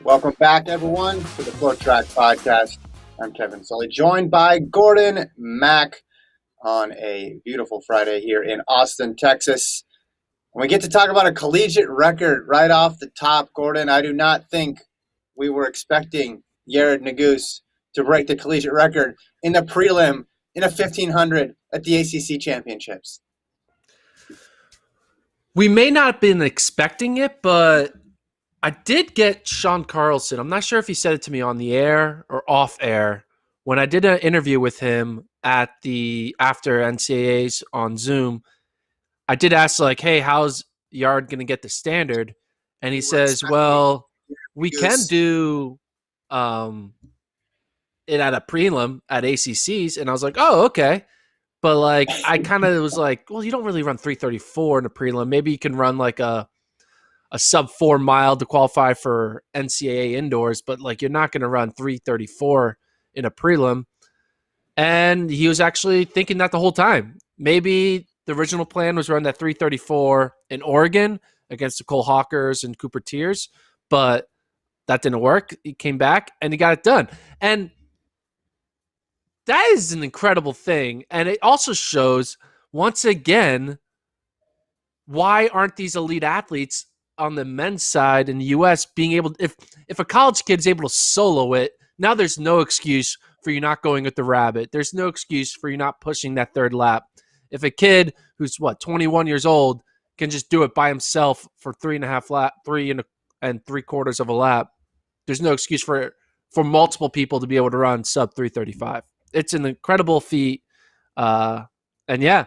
Welcome back, everyone, to the FloTrack podcast. I'm Kevin Sully, joined by Gordon Mack on a beautiful Friday here in Austin, Texas. And we get to talk about a collegiate record right off the top, Gordon. I do not think we were expecting Yared Nuguse to break the collegiate record in the prelim in a 1500 at the ACC Championships. We may not have been expecting it, but I did get Sean Carlson. I'm not sure if he said it to me on the air or off air. When I did an interview with him at the after NCAAs on Zoom, I did ask hey, how's Yard going to get the standard? And he says, well, we can do it at a prelim at ACCs. And I was like, oh, okay. But I kind of was like, well, you don't really run 334 in a prelim. Maybe you can run a sub 4 mile to qualify for NCAA indoors, but you're not going to run 334 in a prelim. And he was actually thinking that the whole time. Maybe the original plan was run that 334 in Oregon against the Cole Hawkers and Cooper Tears, but that didn't work. He came back and he got it done. And that is an incredible thing. And it also shows, once again, why aren't these elite athletes on the men's side in the U.S. being able to, if a college kid is able to solo it, now there's no excuse for you not going with the rabbit. There's no excuse for you not pushing that third lap. If a kid who's 21 years old can just do it by himself for 3 and 3/4 of a lap, there's no excuse for multiple people to be able to run sub 335. It's an incredible feat. And yeah,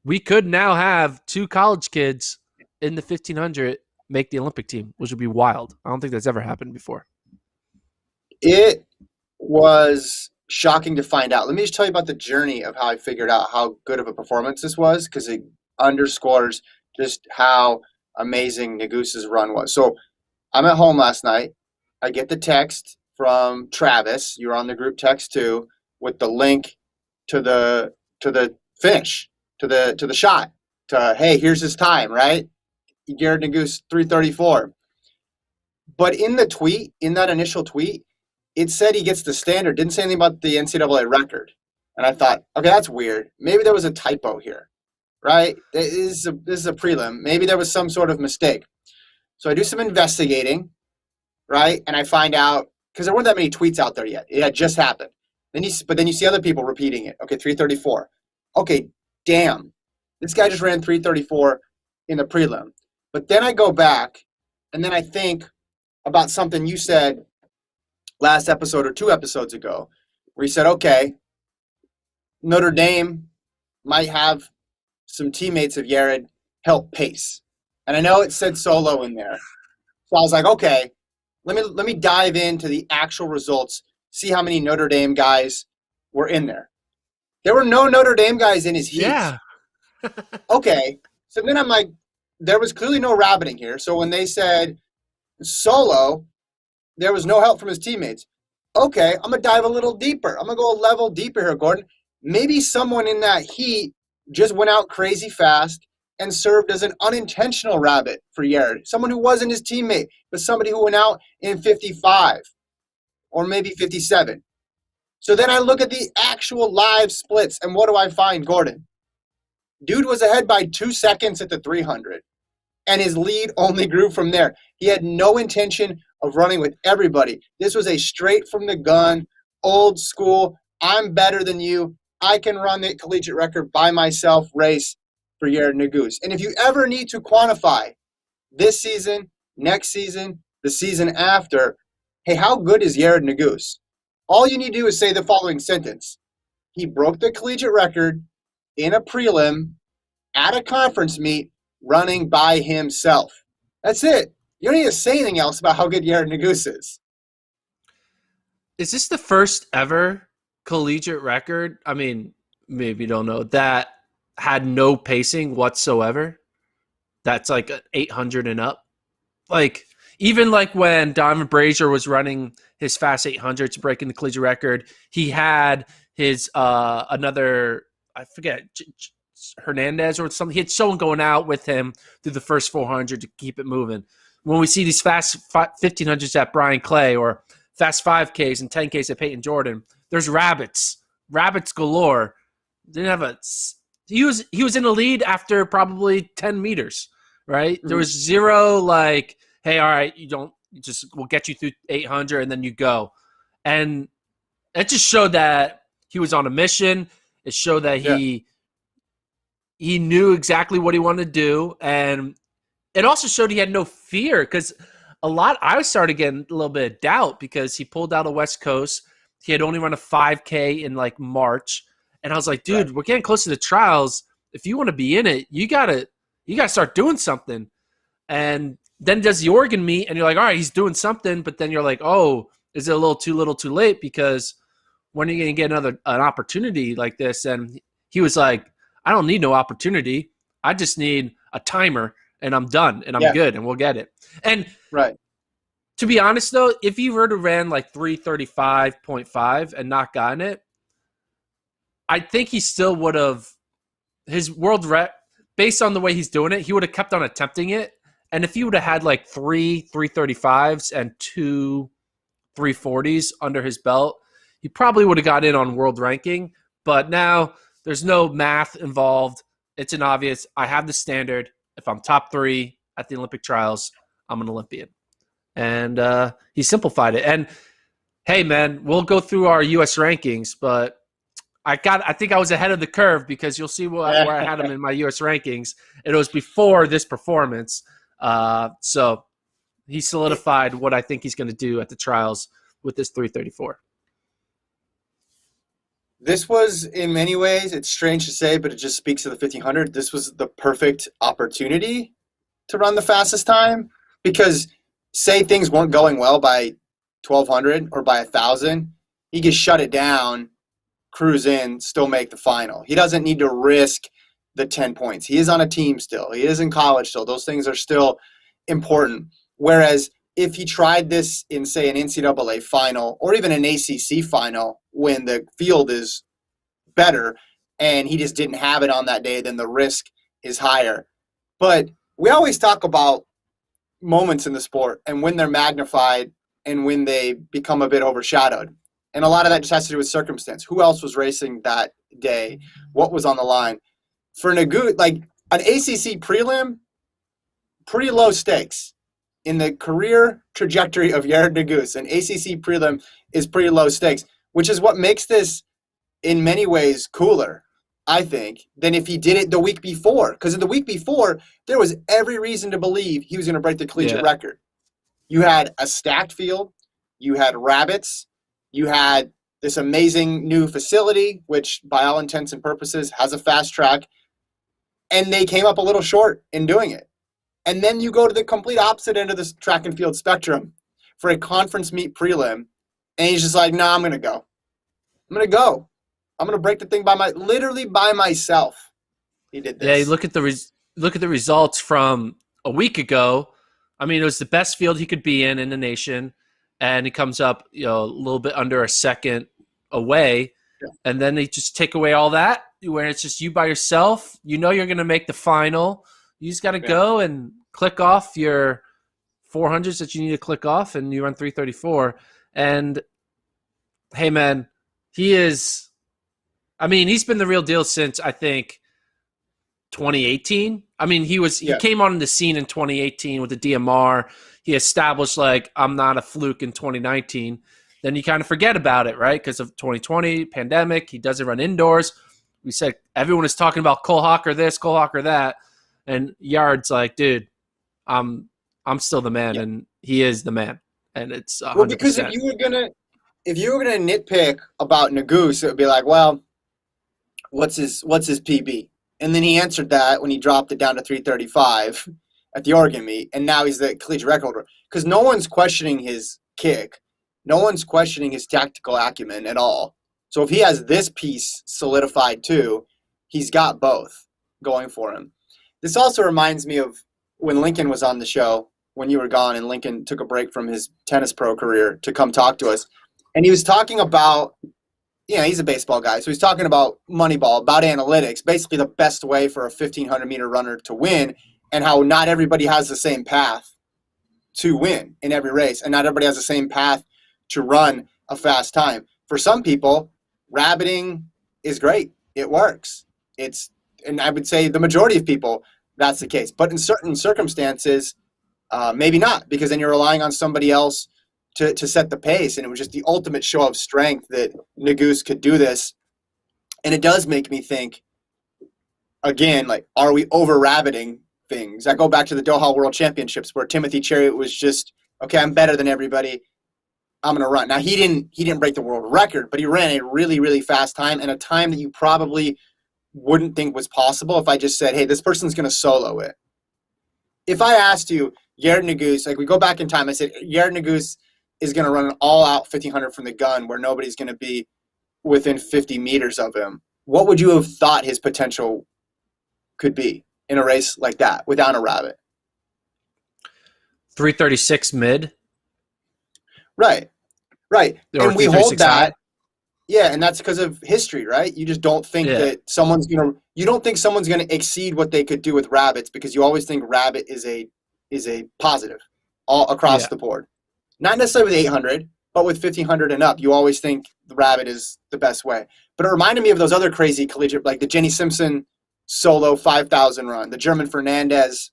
we could now have 2 college kids in the 1500 make the Olympic team, which would be wild. I don't think that's ever happened before. It was shocking to find out. Let me just tell you about the journey of how I figured out how good of a performance this was, because it underscores just how amazing Nuguse's run was. So I'm at home last night. I get the text from Travis. You were on the group text too, with the link to the finish, to the shot, to, hey, here's his time, right? Yared Nuguse 334. But in the tweet, in that initial tweet, it said he gets the standard. Didn't say anything about the NCAA record. And I thought, okay, that's weird. Maybe there was a typo here, right? This is a prelim. Maybe there was some sort of mistake. So I do some investigating, right? And I find out, because there weren't that many tweets out there yet. It had just happened. But then you see other people repeating it. Okay, 334. Okay, damn. This guy just ran 334 in the prelim. But then I go back, and then I think about something you said last episode or 2 episodes ago, where you said, okay, Notre Dame might have some teammates of Yared help pace. And I know it said solo in there. So I was like, okay, let me dive into the actual results, see how many Notre Dame guys were in there. There were no Notre Dame guys in his heat. Yeah. Okay. So then I'm like, there was clearly no rabbiting here. So when they said solo, there was no help from his teammates. Okay, I'm going to dive a little deeper. I'm going to go a level deeper here, Gordon. Maybe someone in that heat just went out crazy fast and served as an unintentional rabbit for Yared. Someone who wasn't his teammate, but somebody who went out in 55 or maybe 57. So then I look at the actual live splits, and what do I find, Gordon? Dude was ahead by 2 seconds at the 300, and his lead only grew from there. He had no intention of running with everybody. This was a straight from the gun, old school, I'm better than you, I can run the collegiate record by myself race for Yared Nuguse. And if you ever need to quantify this season, next season, the season after, hey, how good is Yared Nuguse? All you need to do is say the following sentence. He broke the collegiate record in a prelim at a conference meet running by himself. That's it. You don't need to say anything else about how good Yared Nuguse is. Is this the first ever collegiate record? I mean, maybe you don't know, that had no pacing whatsoever? That's like an 800 and up? Even when Donovan Brazier was running his fast 800s, breaking the collegiate record, he had his another, I forget, Hernandez or something. He had someone going out with him through the first 400 to keep it moving. when we see these fast 1500s at Brian Clay or fast 5Ks and 10Ks at Peyton Jordan, there's rabbits galore. Didn't have a he was in the lead after probably 10 meters, right? Mm-hmm. There was zero like, hey, all right, you don't just we'll get you through 800 and then you go. And it just showed that he was on a mission. It showed that he knew exactly what he wanted to do, and it also showed he had no fear because I started getting a little bit of doubt because he pulled out of West Coast. He had only run a 5K in like March. And I was like, dude, we're getting close to the trials. If you want to be in it, you gotta start doing something. And then does the Oregon meet, and you're like, all right, he's doing something. But then you're like, oh, is it a little too late? Because when are you going to get an opportunity like this? And he was like, I don't need no opportunity. I just need a timer, and I'm done, and I'm good, and we'll get it. And to be honest, though, if he were to ran like 3:35.5 and not gotten it, I think he still would have his world rep based on the way he's doing it. He would have kept on attempting it, and if he would have had like 3:35s and 2 3:40s under his belt, he probably would have got in on world ranking. But now there's no math involved. It's an obvious. I have the standard. If I'm top 3 at the Olympic trials, I'm an Olympian. And he simplified it. And hey, man, we'll go through our U.S. rankings, but I think I was ahead of the curve because you'll see where I had him in my U.S. rankings. It was before this performance. So he solidified what I think he's going to do at the trials with this 3:34. This was, in many ways, it's strange to say, but it just speaks to the 1500. This was the perfect opportunity to run the fastest time because say things weren't going well by 1200 or by 1000, he could shut it down, cruise in, still make the final. He doesn't need to risk the 10 points. He is on a team still. He is in college still. Those things are still important. Whereas if he tried this in, say, an NCAA final or even an ACC final when the field is better and he just didn't have it on that day, then the risk is higher. But we always talk about moments in the sport and when they're magnified and when they become a bit overshadowed. And a lot of that just has to do with circumstance. Who else was racing that day? What was on the line? For Nuguse, like an ACC prelim, pretty low stakes. In the career trajectory of Yared Nuguse, an ACC prelim is pretty low stakes, which is what makes this, in many ways, cooler, I think, than if he did it the week before. Because in the week before, there was every reason to believe he was going to break the collegiate record. You had a stacked field. You had rabbits. You had this amazing new facility, which by all intents and purposes has a fast track. And they came up a little short in doing it. And then you go to the complete opposite end of the track and field spectrum for a conference meet prelim. And he's just like, no, I'm going to go. I'm going to go. I'm going to break the thing literally by myself. He did this. Yeah, you look at the results from a week ago. I mean, it was the best field he could be in the nation. And he comes up, a little bit under a second away. Yeah. And then they just take away all that where it's just you by yourself. You know you're going to make the final. You just got to go and click off your 400s that you need to click off, and you run 3:34. And, hey, man, he's been the real deal since, I think, 2018. I mean, he came on the scene in 2018 with the DMR. He established, like, I'm not a fluke in 2019. Then you kind of forget about it, right? Because of 2020, pandemic. He doesn't run indoors. We said everyone is talking about Cole Hawker this, Cole Hawker that. And Yard's like, dude, I'm still the man, and he is the man, and it's 100%. Well, because if you were gonna nitpick about Nuguse, it would be like, well, what's his PB? And then he answered that when he dropped it down to 3:35 at the Oregon meet, and now he's the collegiate record holder. Because no one's questioning his kick, no one's questioning his tactical acumen at all. So if he has this piece solidified too, he's got both going for him. This also reminds me of when Lincoln was on the show, when you were gone, and Lincoln took a break from his tennis pro career to come talk to us. And he was talking about, he's a baseball guy, so he's talking about Moneyball, about analytics, basically the best way for a 1,500-meter runner to win, and how not everybody has the same path to win in every race, and not everybody has the same path to run a fast time. For some people, rabbiting is great. It works. And I would say the majority of people, that's the case. But in certain circumstances, maybe not, because then you're relying on somebody else to set the pace. And it was just the ultimate show of strength that Nuguse could do this. And it does make me think, again, like, are we over rabbiting things? I go back to the Doha World Championships where Timothy Chariot was just, okay, I'm better than everybody. I'm going to run. Now, he didn't break the world record, but he ran a really, really fast time, and a time that you probably wouldn't think was possible if I just said, hey, this person's going to solo it. If I asked you, Yared Nuguse, like, we go back in time, I said, Yared Nuguse is going to run an all-out 1,500 from the gun where nobody's going to be within 50 meters of him. What would you have thought his potential could be in a race like that without a rabbit? 336 mid. Right. Or And we hold that. high. Yeah, and that's because of history, right? You just don't think that you don't think someone's gonna exceed what they could do with rabbits, because you always think rabbit is a positive all across the board. Not necessarily with 800, but with 1,500 and up, you always think the rabbit is the best way. But it reminded me of those other crazy collegiate, like the Jenny Simpson solo 5,000 run, the German Fernandez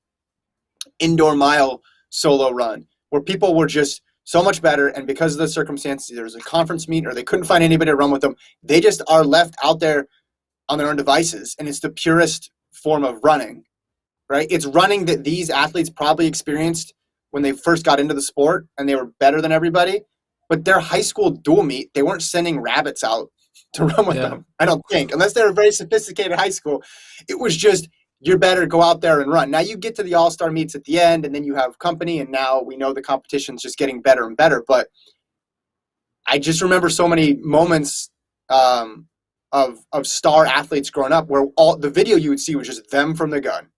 indoor mile solo run, where people were just so much better, and because of the circumstances, there was a conference meet or they couldn't find anybody to run with them, they just are left out there on their own devices, and it's the purest form of running, right? It's running that these athletes probably experienced when they first got into the sport and they were better than everybody, but their high school dual meet, they weren't sending rabbits out to run with them, I don't think, unless they were very sophisticated high school. It was just, you're better, go out there and run. Now you get to the all-star meets at the end, and then you have company, and now we know the competition's just getting better and better. But I just remember so many moments of star athletes growing up where all the video you would see was just them from the gun.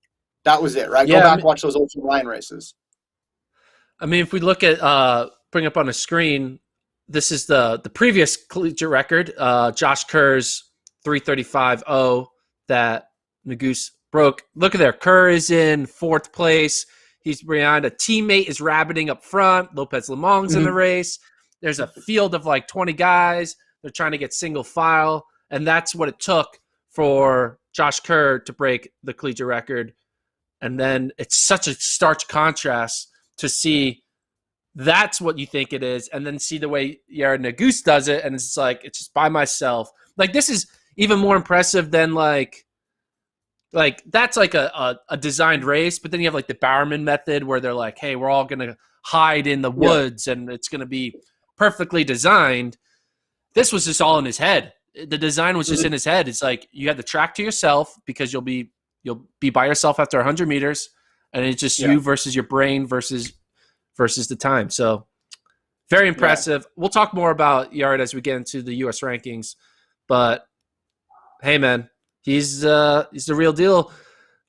That was it, right? Go back, watch those Ultra Line races. I mean, if we look at bring up on the screen, this is the previous collegiate record, Josh Kerr's 335.0 that Nuguse broke. Look at there. Kerr is in 4th place. He's behind. A teammate is rabbiting up front. Lopez Lemong's in the race. There's a field of like 20 guys. They're trying to get single file. And that's what it took for Josh Kerr to break the collegiate record. And then it's such a stark contrast to see that's what you think it is, and then see the way Yared Nuguse does it, and it's like, it's just by myself. Like, this is even more impressive than like that's like a designed race, but then you have like the Bowerman method where they're like, hey, we're all going to hide in the woods and it's going to be perfectly designed. This was just all in his head. The design was just in his head. It's like, you have the track to yourself because you'll be by yourself after 100 meters, and it's just you versus your brain versus the time. So very impressive. Yeah. We'll talk more about Yared as we get into the U.S. rankings, but hey, man, he's the real deal.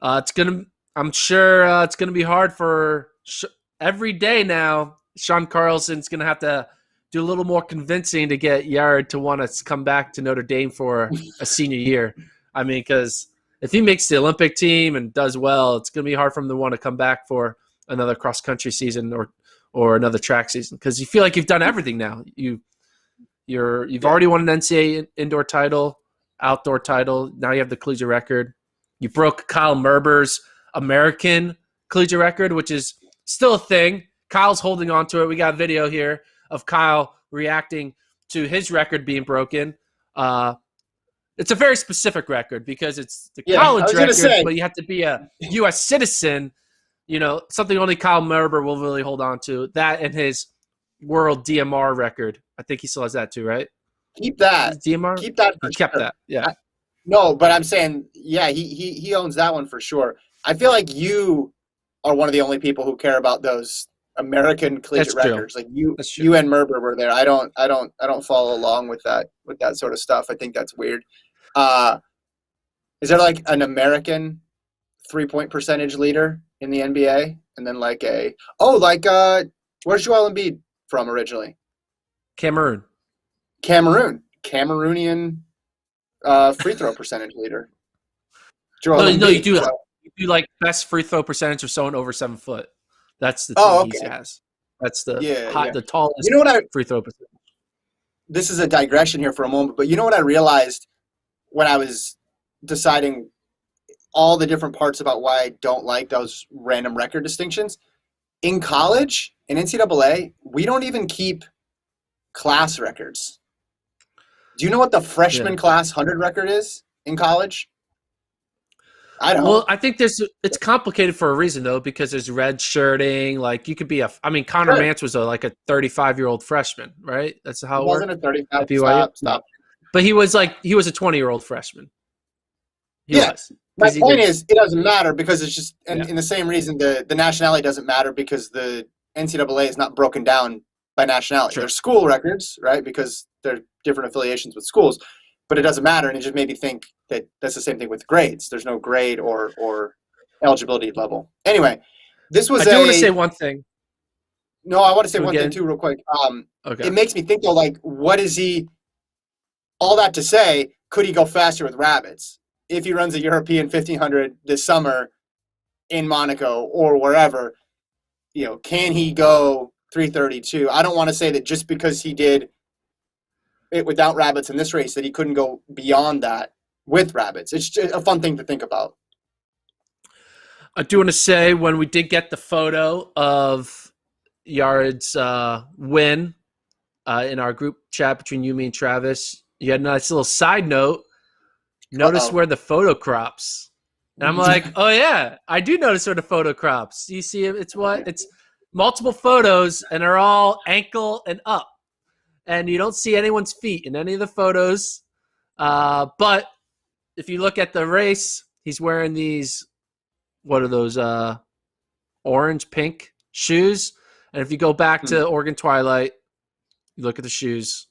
I'm sure it's gonna be hard for every day now. Sean Carlson's gonna have to do a little more convincing to get Yared to want to come back to Notre Dame for a senior year. I mean, because if he makes the Olympic team and does well, it's gonna be hard for him to want to come back for another cross country season or another track season, because you feel like you've done everything now. You've already won an NCAA indoor title, outdoor title. Now you have the collegiate record. You broke Kyle Merber's American collegiate record, which is still a thing. Kyle's holding on to it. We got a video here of Kyle reacting to his record being broken. It's a very specific record because it's the college record, but you have to be a U.S. citizen. You know, something only Kyle Merber will really hold on to. That and his world DMR record. I think he still has that too, right? Keep that. DMR? Keep that. He kept that, yeah. No, but I'm saying, yeah, he owns that one for sure. I feel like you are one of the only people who care about those American collegiate records. Like you and Merber were there. I don't follow along with that sort of stuff. I think that's weird. Is there like an American 3-point percentage leader in the NBA, and then like where's Joel Embiid from originally? Cameroonian free throw percentage leader. No, you do like best free throw percentage of someone over 7 foot. That's the team he has. That's Yeah, yeah. the You tallest know what I? free throw percentage. This is a digression here for a moment, but you know what I realized when I was deciding all the different parts about why I don't like those random record distinctions. In college, in NCAA, we don't even keep class records. Do you know what the Yeah. freshman class 100 record is in college? I Well, don't. I think it's complicated for a reason though, because there's red shirting. Like you could be I mean, Connor Sure. Mance was like a 35-year-old freshman, right? That's He how it wasn't worked a 35. at BYU. Stop, No, stop. but he was a 20-year-old freshman. He Yeah. was. My He's point either is, it doesn't matter because it's just, and yeah, in the same reason, the nationality doesn't matter because the NCAA is not broken down by nationality. sure. There's school records, right? Because they're different affiliations with schools, but it doesn't matter. And it just made me think that that's the same thing with grades. There's no grade or eligibility level. Anyway, this I was do want to say a one thing. no. I want to say Can we one get thing in? too, real quick. Okay. It makes me think though, like, what is he? All that to say, could he go faster with rabbits if he runs a European 1500 this summer in Monaco or wherever? You know, can he go 332? I don't want to say that just because he did it without rabbits in this race that he couldn't go beyond that with rabbits. It's just a fun thing to think about. I do want to say when we did get the photo of Yared's win in our group chat between you, me, and Travis, you had a nice little side note. Notice Uh-oh. where the photo crops. And I'm like, oh yeah, I do notice where the photo crops. You see, it's multiple photos, and they're all ankle and up, and you don't see anyone's feet in any of the photos. But if you look at the race, he's wearing these. What are those? Orange pink shoes. And if you go back to Oregon Twilight, you look at the shoes.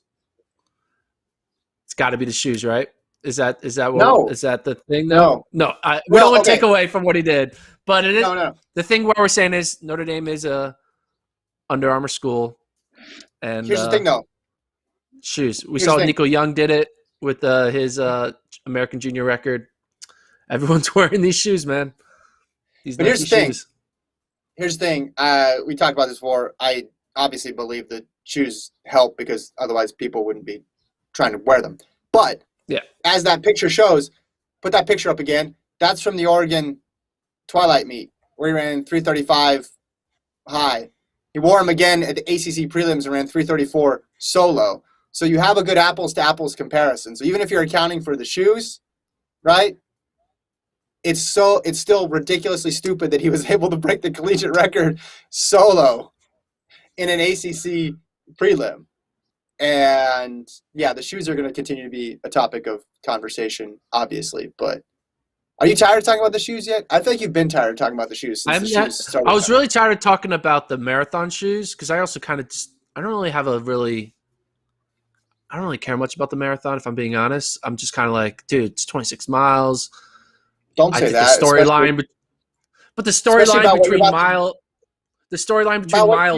It's got to be the shoes, right? Is that No, the thing though? no. No, we don't Well, want to take okay. away from what he did, but it is No, no. the thing where we're saying is Notre Dame is a Under Armour school, and Here's the thing, though. shoes. We Here's saw the thing. Nico Young did it with his American Junior record. Everyone's wearing these shoes, man. These But here's Nike the thing. shoes. Here's the thing. We talked about this before. I obviously believe that shoes help because otherwise people wouldn't be trying to wear them. But Yeah, as that picture shows, put that picture up again. That's from the Oregon Twilight meet where he ran 335 high. He wore them again at the ACC prelims and ran 334 solo. So you have a good apples to apples comparison. So even if you're accounting for the shoes, right? It's still ridiculously stupid that he was able to break the collegiate record solo in an ACC prelim. And yeah, the shoes are going to continue to be a topic of conversation, obviously. But are you tired of talking about the shoes yet? I think you've been tired of talking about the shoes since the shoes started. I was really tired of talking about the marathon shoes because I also kind of I don't really care much about the marathon if I'm being honest. I'm just kind of like, dude, it's 26 miles. Don't I say think that. the storyline, but the storyline between what mile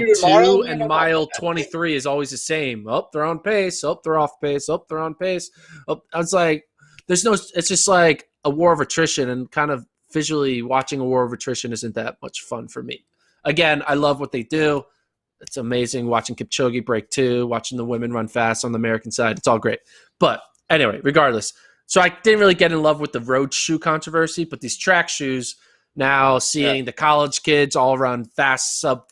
you do tomorrow. 2 and mile 23 is always the same. Oh, they're on pace. Oh, they're off pace. Oh, they're on pace. Oh, I was like, it's just like a war of attrition, and kind of visually watching a war of attrition isn't that much fun for me. Again, I love what they do. It's amazing watching Kipchoge break 2, watching the women run fast on the American side. It's all great. But anyway, regardless. So I didn't really get in love with the road shoe controversy, but these track shoes, now seeing the college kids all run fast sub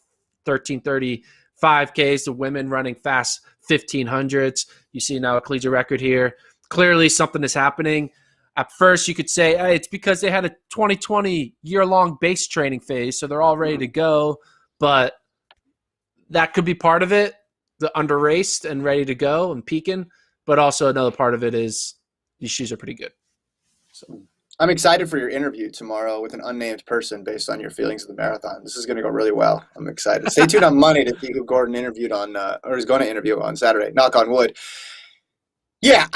13:30 5Ks, the women running fast 1500s. You see now a collegiate record here. Clearly something is happening. At first you could say, hey, it's because they had a 2020 year-long base training phase, so they're all ready to go. But that could be part of it, the under-raced and ready to go and peaking. But also another part of it is these shoes are pretty good. So I'm excited for your interview tomorrow with an unnamed person based on your feelings of the marathon. This is going to go really well. I'm excited. Stay tuned on Monday to see who Gordon interviewed on, or is going to interview on Saturday. Knock on wood. Yeah,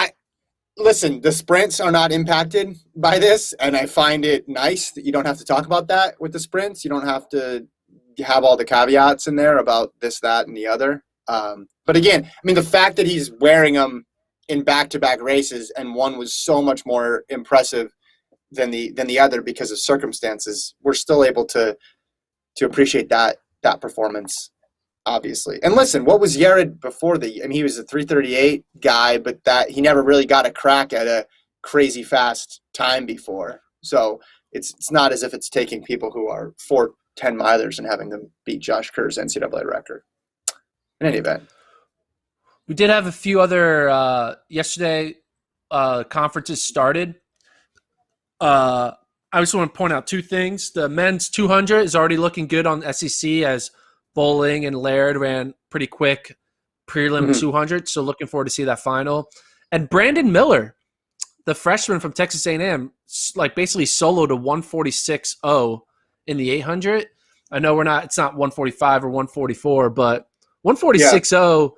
listen, the sprints are not impacted by this, and I find it nice that you don't have to talk about that with the sprints. You don't have to have all the caveats in there about this, that, and the other. But again, I mean, the fact that he's wearing them in back-to-back races and one was so much more impressive than the other because of circumstances, we're still able to appreciate that performance. obviously. And listen, what was Yared before the? I mean, he was a 3:38 guy, but that he never really got a crack at a crazy fast time before. So it's not as if it's taking people who are 4:10 milers and having them beat Josh Kerr's NCAA record. In any event, We did have a few other yesterday conferences started. I just want to point out two things. The men's 200 is already looking good on SEC as Bowling and Laird ran pretty quick prelim 200. So looking forward to see that final. And Brandon Miller, the freshman from Texas A&M, like basically soloed a 146.0 in the 800. I know it's not 145 or 144, but 146.0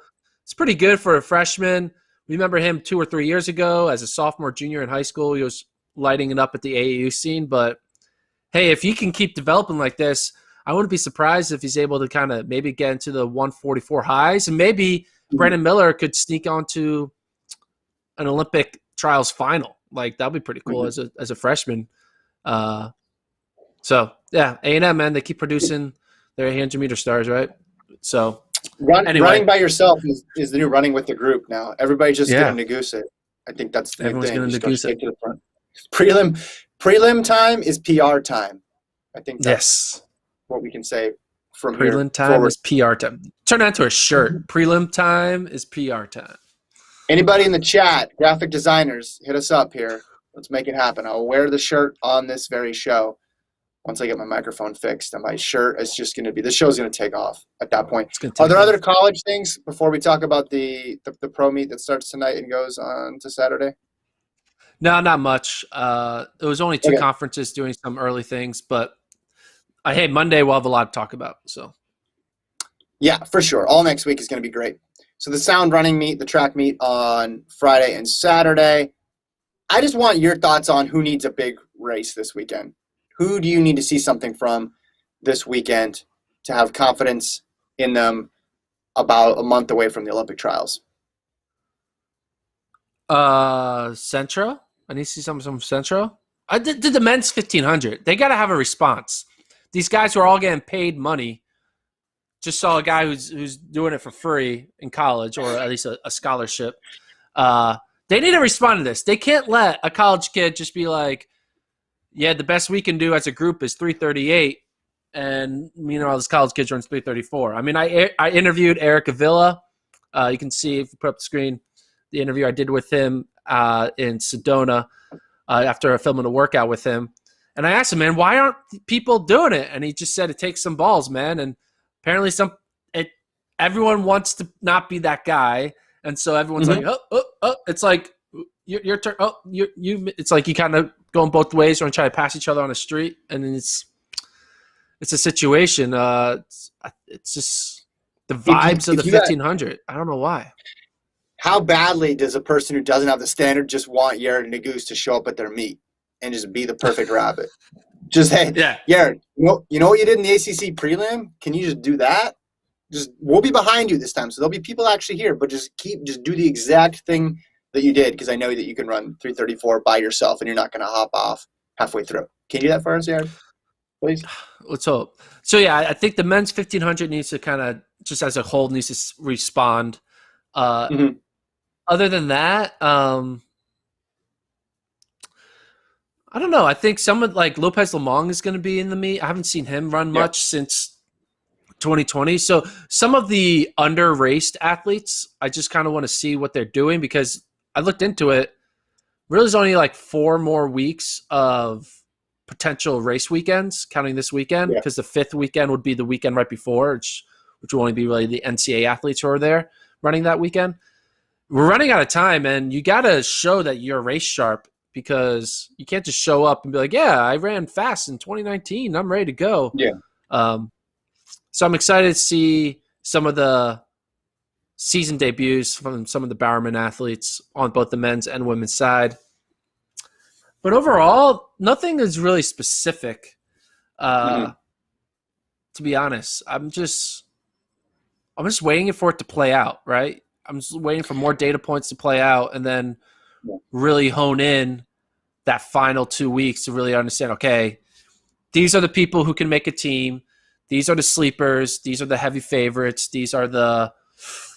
is pretty good for a freshman. We remember him 2 or 3 years ago as a sophomore, junior in high school. He was lighting it up at the AAU scene. But, hey, if he can keep developing like this, I wouldn't be surprised if he's able to kind of maybe get into the 144 highs. And maybe Brandon Miller could sneak onto an Olympic trials final. Like, that would be pretty cool as a freshman. So, yeah, A&M, man, they keep producing their 800-meter stars, right? So, running by yourself is the new running with the group now. Everybody's just going to Nuguse it. I think that's the Everyone's thing. Everyone's going to Nuguse it. To the front. Prelim time is PR time. I think that's what we can say from here. Prelim time is PR time. Turn that into a shirt. Prelim time is PR time. Anybody in the chat, graphic designers, hit us up here. Let's make it happen. I'll wear the shirt on this very show once I get my microphone fixed. And my shirt is just going to be – this show's going to take off at that point. Are there other college things before we talk about the pro meet that starts tonight and goes on to Saturday? No, not much. It was only two conferences doing some early things, but hey, Monday we'll have a lot to talk about. So, yeah, for sure. All next week is going to be great. So the sound running meet, the track meet on Friday and Saturday. I just want your thoughts on who needs a big race this weekend. Who do you need to see something from this weekend to have confidence in them about a month away from the Olympic trials? Central. I need to see something from Central. I did the men's 1500. They got to have a response. These guys who are all getting paid money. Just saw a guy who's doing it for free in college, or at least a scholarship. They need to respond to this. They can't let a college kid just be like, yeah, the best we can do as a group is 338, and this college kid runs 334. I mean, I interviewed Eric Avila. You can see if you put up the screen the interview I did with him in Sedona after filming a workout with him. And I asked him, man, why aren't people doing it? And he just said it takes some balls, man. And apparently everyone wants to not be that guy. And so everyone's like, oh. It's like your turn. Oh, you. It's like you kind of going both ways or try to pass each other on the street. And then it's a situation. It's just the vibes of the 1500. I don't know why. How badly does a person who doesn't have the standard just want Yared and Nuguse to show up at their meet and just be the perfect rabbit? Just, hey, Yared, you know what you did in the ACC prelim? Can you just do that? We'll be behind you this time, so there'll be people actually here, but just do the exact thing that you did, because I know that you can run 334 by yourself and you're not going to hop off halfway through. Can you do that for us, Yared? Please? Let's hope. So, yeah, I think the men's 1500 needs to kind of, just as a whole, needs to respond. Other than that, I don't know. I think someone like Lopez Lamong is going to be in the meet. I haven't seen him run much since 2020. So some of the under-raced athletes, I just kind of want to see what they're doing, because I looked into it. Really, there's only like 4 more weeks of potential race weekends, counting this weekend, because the 5th weekend would be the weekend right before, which will only be really the NCAA athletes who are there running that weekend. We're running out of time, and you got to show that you're race sharp, because you can't just show up and be like, yeah, I ran fast in 2019. I'm ready to go. Yeah. So I'm excited to see some of the season debuts from some of the Bowerman athletes on both the men's and women's side. But overall, nothing is really specific, to be honest. I'm just waiting for it to play out, right? I'm just waiting for more data points to play out and then really hone in that final 2 weeks to really understand, okay, these are the people who can make a team. these are the sleepers, these are the heavy favorites, these are the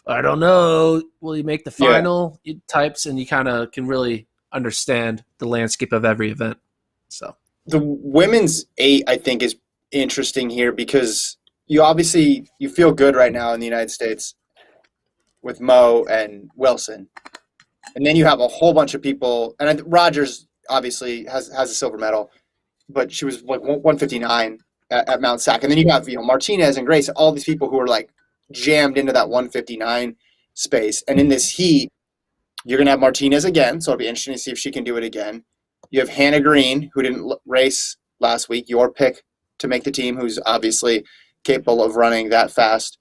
I don't know, will you make the Yeah. final types, and you kind of can really understand the landscape of every event. So The women's 8, I think, is interesting here because you feel good right now in the United States with Mo and Wilson, and then you have a whole bunch of people. And Rogers obviously has a silver medal, but she was like 159 at Mount Sac, and then you have Martinez and Grace, all these people who are like jammed into that 159 space. And in this heat, you're gonna have Martinez again, so it'll be interesting to see if she can do it again. You have Hannah Green, who didn't race last week, your pick to make the team, who's obviously capable of running that fast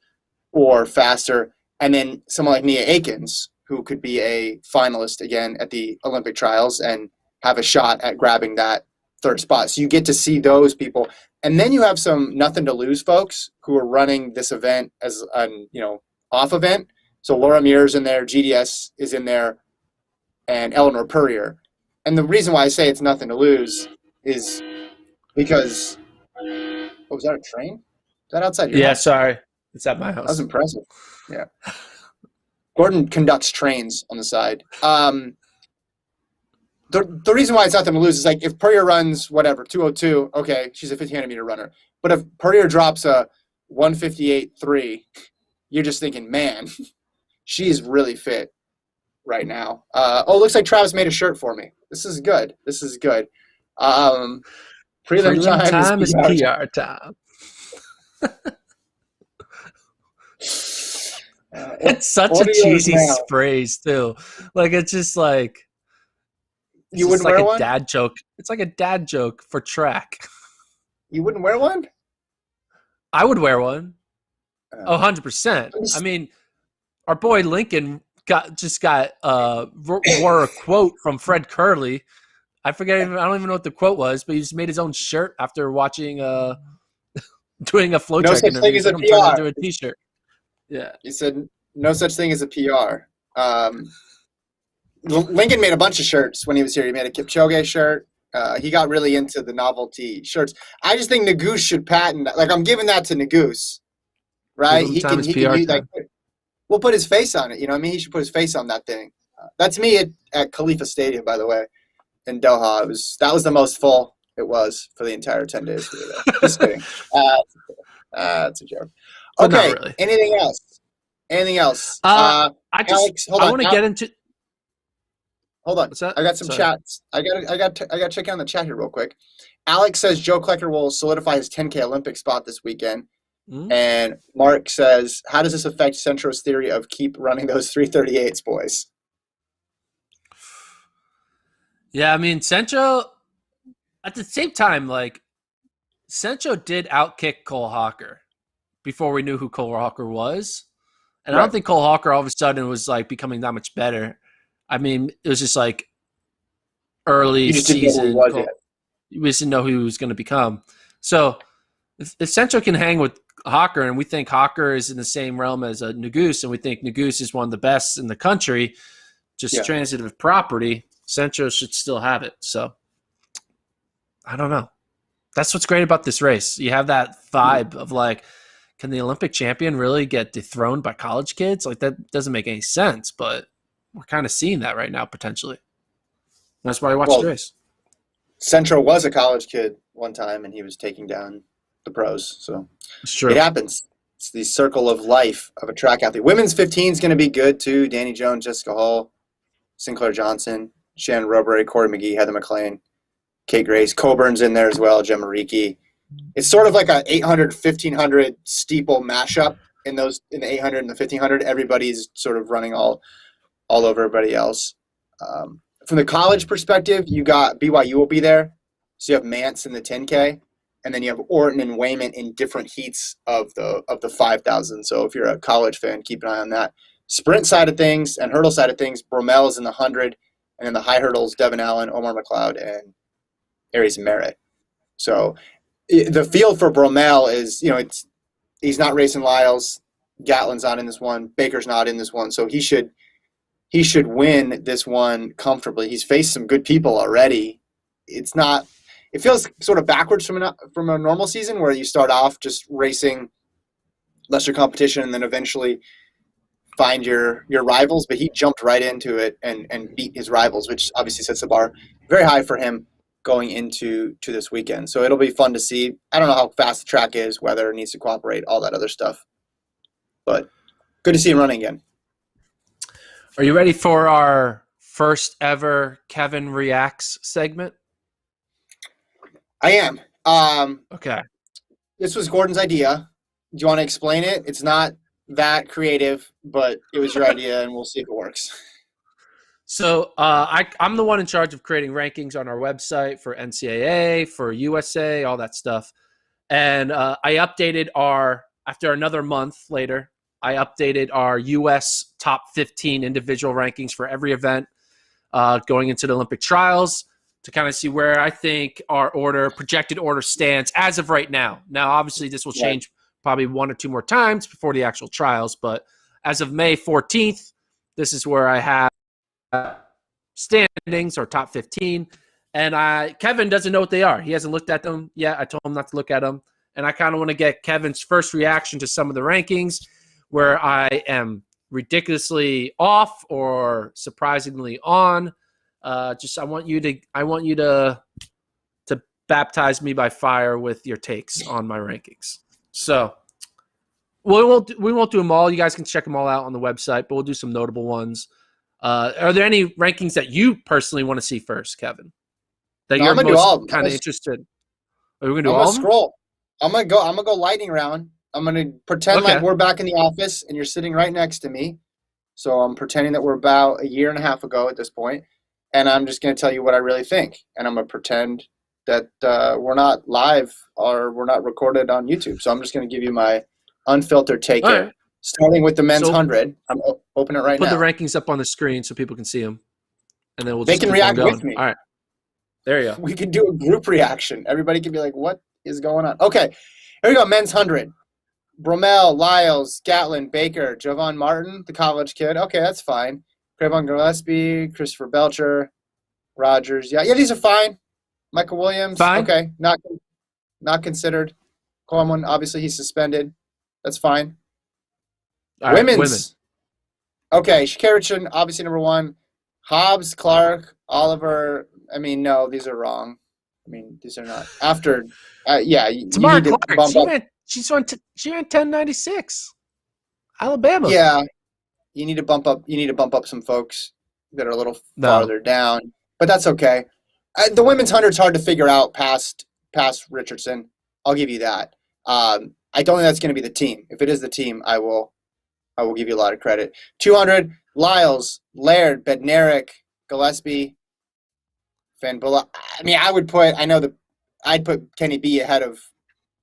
or faster. And then someone like Nia Akins, who could be a finalist again at the Olympic trials and have a shot at grabbing that third spot. So you get to see those people. And then you have some nothing to lose folks who are running this event as an off event. So Laura Muir's in there, GDS is in there, and Eleanor Purrier. And the reason why I say it's nothing to lose is because was that a train? Is that outside your house? sorry. It's at my That was house. impressive. Yeah. Gordon conducts trains on the side. The reason why it's nothing to lose is like if Purrier runs 202, okay, she's a 1,500 meter runner. But if Purrier drops a 158.3, you're just thinking, man, she is really fit right now. Looks like Travis made a shirt for me. This is good. Prelim time is PR time. It's such a cheesy phrase too. Like it's just like you wouldn't wear one? Dad joke. It's like a dad joke for track. You wouldn't wear one? I would wear one. 100%. I mean, our boy Lincoln wore a quote from Fred Curley. I don't even know what the quote was, but he just made his own shirt after watching doing a FloTrack interview. As a PR. Turned into a t-shirt. Yeah. He said no such thing as a PR. Lincoln made a bunch of shirts when he was here. He made a Kipchoge shirt. He got really into the novelty shirts. I just think Nuguse should patent. Like I'm giving that to Nuguse, right? He can use, like, we'll put his face on it. You know what I mean? He should put his face on that thing. That's me at Khalifa Stadium, by the way, in Doha. That was the most full it was for the entire 10 days we were there. Just kidding. That's a joke. Okay. Really. Anything else? Alex, hold on. I want to get into. Hold on. I got some chats. I got to check on the chat here real quick. Alex says Joe Klecker will solidify his 10K Olympic spot this weekend. Mm-hmm. And Mark says, how does this affect Centro's theory of keep running those 338s, boys? Yeah, I mean, Centro, at the same time, like, Centro did outkick Cole Hawker before we knew who Cole Hawker was. And right. I don't think Cole Hawker all of a sudden was, like, becoming that much better. I mean, it was just, like, early season. We just didn't know who he was going to become. So if Centro can hang with Hawker, and we think Hawker is in the same realm as a Nuguse, and we think Nuguse is one of the best in the country, just transitive property, Centro should still have it. So I don't know. That's what's great about this race. You have that vibe of like, can the Olympic champion really get dethroned by college kids? Like that doesn't make any sense, but we're kind of seeing that right now potentially. That's why I watched the race. Centro was a college kid one time, and he was taking down the pros. So it's true. It happens. It's the circle of life of a track athlete. Women's 15 is going to be good too. Danny Jones, Jessica Hall, Sinclair Johnson, Shannon Roberry, Corey McGee, Heather McLean, Kate Grace, Coburn's in there as well, Gemma Ricci. It's sort of like a 800, 1500 steeple mashup in the 800 and the 1500. Everybody's sort of running all over everybody else. From the college perspective, you got BYU will be there. So you have Mance in the 10K, and then you have Orton and Wayman in different heats of the 5,000. So if you're a college fan, keep an eye on that. Sprint side of things and hurdle side of things, Bromell is in the 100, and then the high hurdles, Devin Allen, Omar McLeod, and Aries Merritt. So the field for Bromell is, he's not racing Lyles. Gatlin's not in this one. Baker's not in this one. So he should win this one comfortably. He's faced some good people already. It's not it feels sort of backwards from a normal season where you start off just racing lesser competition and then eventually find your rivals. But he jumped right into it and beat his rivals, which obviously sets the bar very high for him going into this weekend. So it'll be fun to see. I don't know how fast the track is, whether it needs to cooperate, all that other stuff. But good to see him running again. Are you ready for our first ever Kevin Reacts segment? I am. Okay. This was Gordon's idea. Do you want to explain it? It's not that creative, but it was your idea, and we'll see if it works. So I'm the one in charge of creating rankings on our website for NCAA, for USA, all that stuff. And I updated after another month later, I updated our U.S. top 15 individual rankings for every event going into the Olympic trials to kind of see where I think our projected order stands as of right now. Now, obviously, this will change probably one or two more times before the actual trials. But as of May 14th, this is where I have standings or top 15. And Kevin doesn't know what they are. He hasn't looked at them yet. I told him not to look at them. And I kind of want to get Kevin's first reaction to some of the rankings where I am ridiculously off or surprisingly on. I want you to baptize me by fire with your takes on my rankings. So we won't do them all. You guys can check them all out on the website, but we'll do some notable ones. Are there any rankings that you personally want to see first, Kevin? That you're most kind of interested? Are we gonna do all of them? Scroll. I'm gonna go lightning round. I'm gonna pretend like we're back in the office and you're sitting right next to me. So I'm pretending that we're about a year and a half ago at this point, and I'm just gonna tell you what I really think, and I'm gonna pretend that we're not live or we're not recorded on YouTube. So I'm just gonna give you my unfiltered take here. Right. Starting with the men's 100. I'm open it right now. Put the rankings up on the screen so people can see them, and then they can react with me. All right. There you go. We can do a group reaction. Everybody can be like, what is going on? Okay, here we go. Men's 100. Bromell, Lyles, Gatlin, Baker, Jovan Martin, the college kid. Okay, that's fine. Cravon Gillespie, Christopher Belcher, Rogers. Yeah, these are fine. Michael Williams. Fine. Okay, not considered. Coleman, obviously he's suspended. That's fine. All right, women. Okay, Shakarian, obviously number 1. Hobbs, Clark, Oliver. I mean, no, these are wrong. I mean, these are not. After, Tamara Clark, she ran 10.96. Alabama. Yeah, you need to bump up. You need to bump up some folks that are a little farther down, but that's okay. The women's 100's hard to figure out past Richardson. I'll give you that. I don't think that's going to be the team. If it is the team, I will give you a lot of credit. 200, Lyles, Laird, Bednarik, Gillespie, Van Bulla. I mean, I'd put Kenny B ahead of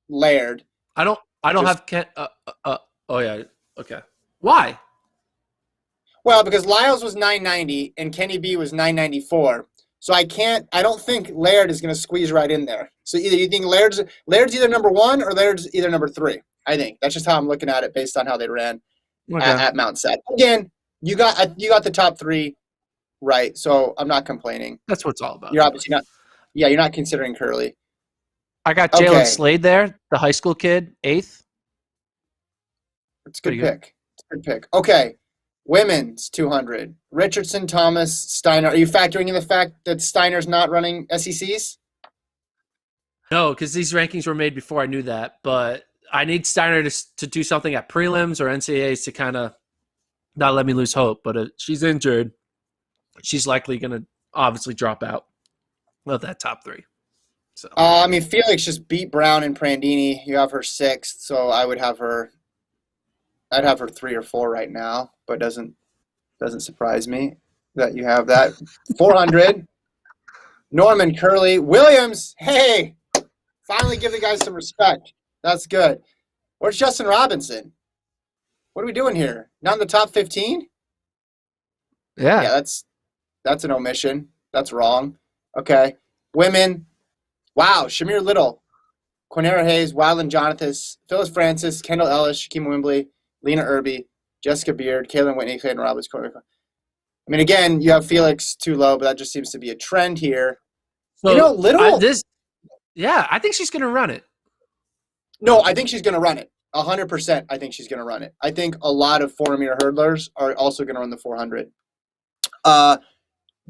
Laird. I don't have Ken. Oh yeah. Okay. Why? Well, because Lyles was 990 and Kenny B was 994. So I don't think Laird is going to squeeze right in there. So either you think Laird's either number 1 or Laird's either number 3. I think that's just how I'm looking at it based on how they ran at Mount Set. Again, you got the top 3 right, so I'm not complaining. That's what it's all about. You're obviously not. Yeah, you're not considering Curly. I got Jalen Slade there, the high school kid, 8th. It's a good pick. It's a good pick. Okay, women's 200. Richardson, Thomas, Steiner. Are you factoring in the fact that Steiner's not running SECs? No, because these rankings were made before I knew that. But I need Steiner to do something at prelims or NCAAs to kind of not let me lose hope. But if she's injured, she's likely going to obviously drop out of that top 3. So I mean, Felix just beat Brown and Prandini. You have her 6th, so I'd have her 3 or 4 right now. But doesn't surprise me that you have that. 400. Norman, Curly, Williams. Hey, finally give the guys some respect. That's good. Where's Justin Robinson? What are we doing here? Not in the top 15? Yeah, that's an omission. That's wrong. Okay. Women. Wow. Shamir Little, Quinera Hayes, Wyland Jonathas, Phyllis Francis, Kendall Ellis, Shaquem Wembley, Lena Irby, Jessica Beard, Kaylin Whitney, Clayton Roberts. I mean, again, you have Felix too low, but that just seems to be a trend here. So Little. Yeah, I think she's going to run it. No, I think she's going to run it. 100%. I think she's going to run it. I think a lot of 400-meter hurdlers are also going to run the 400. But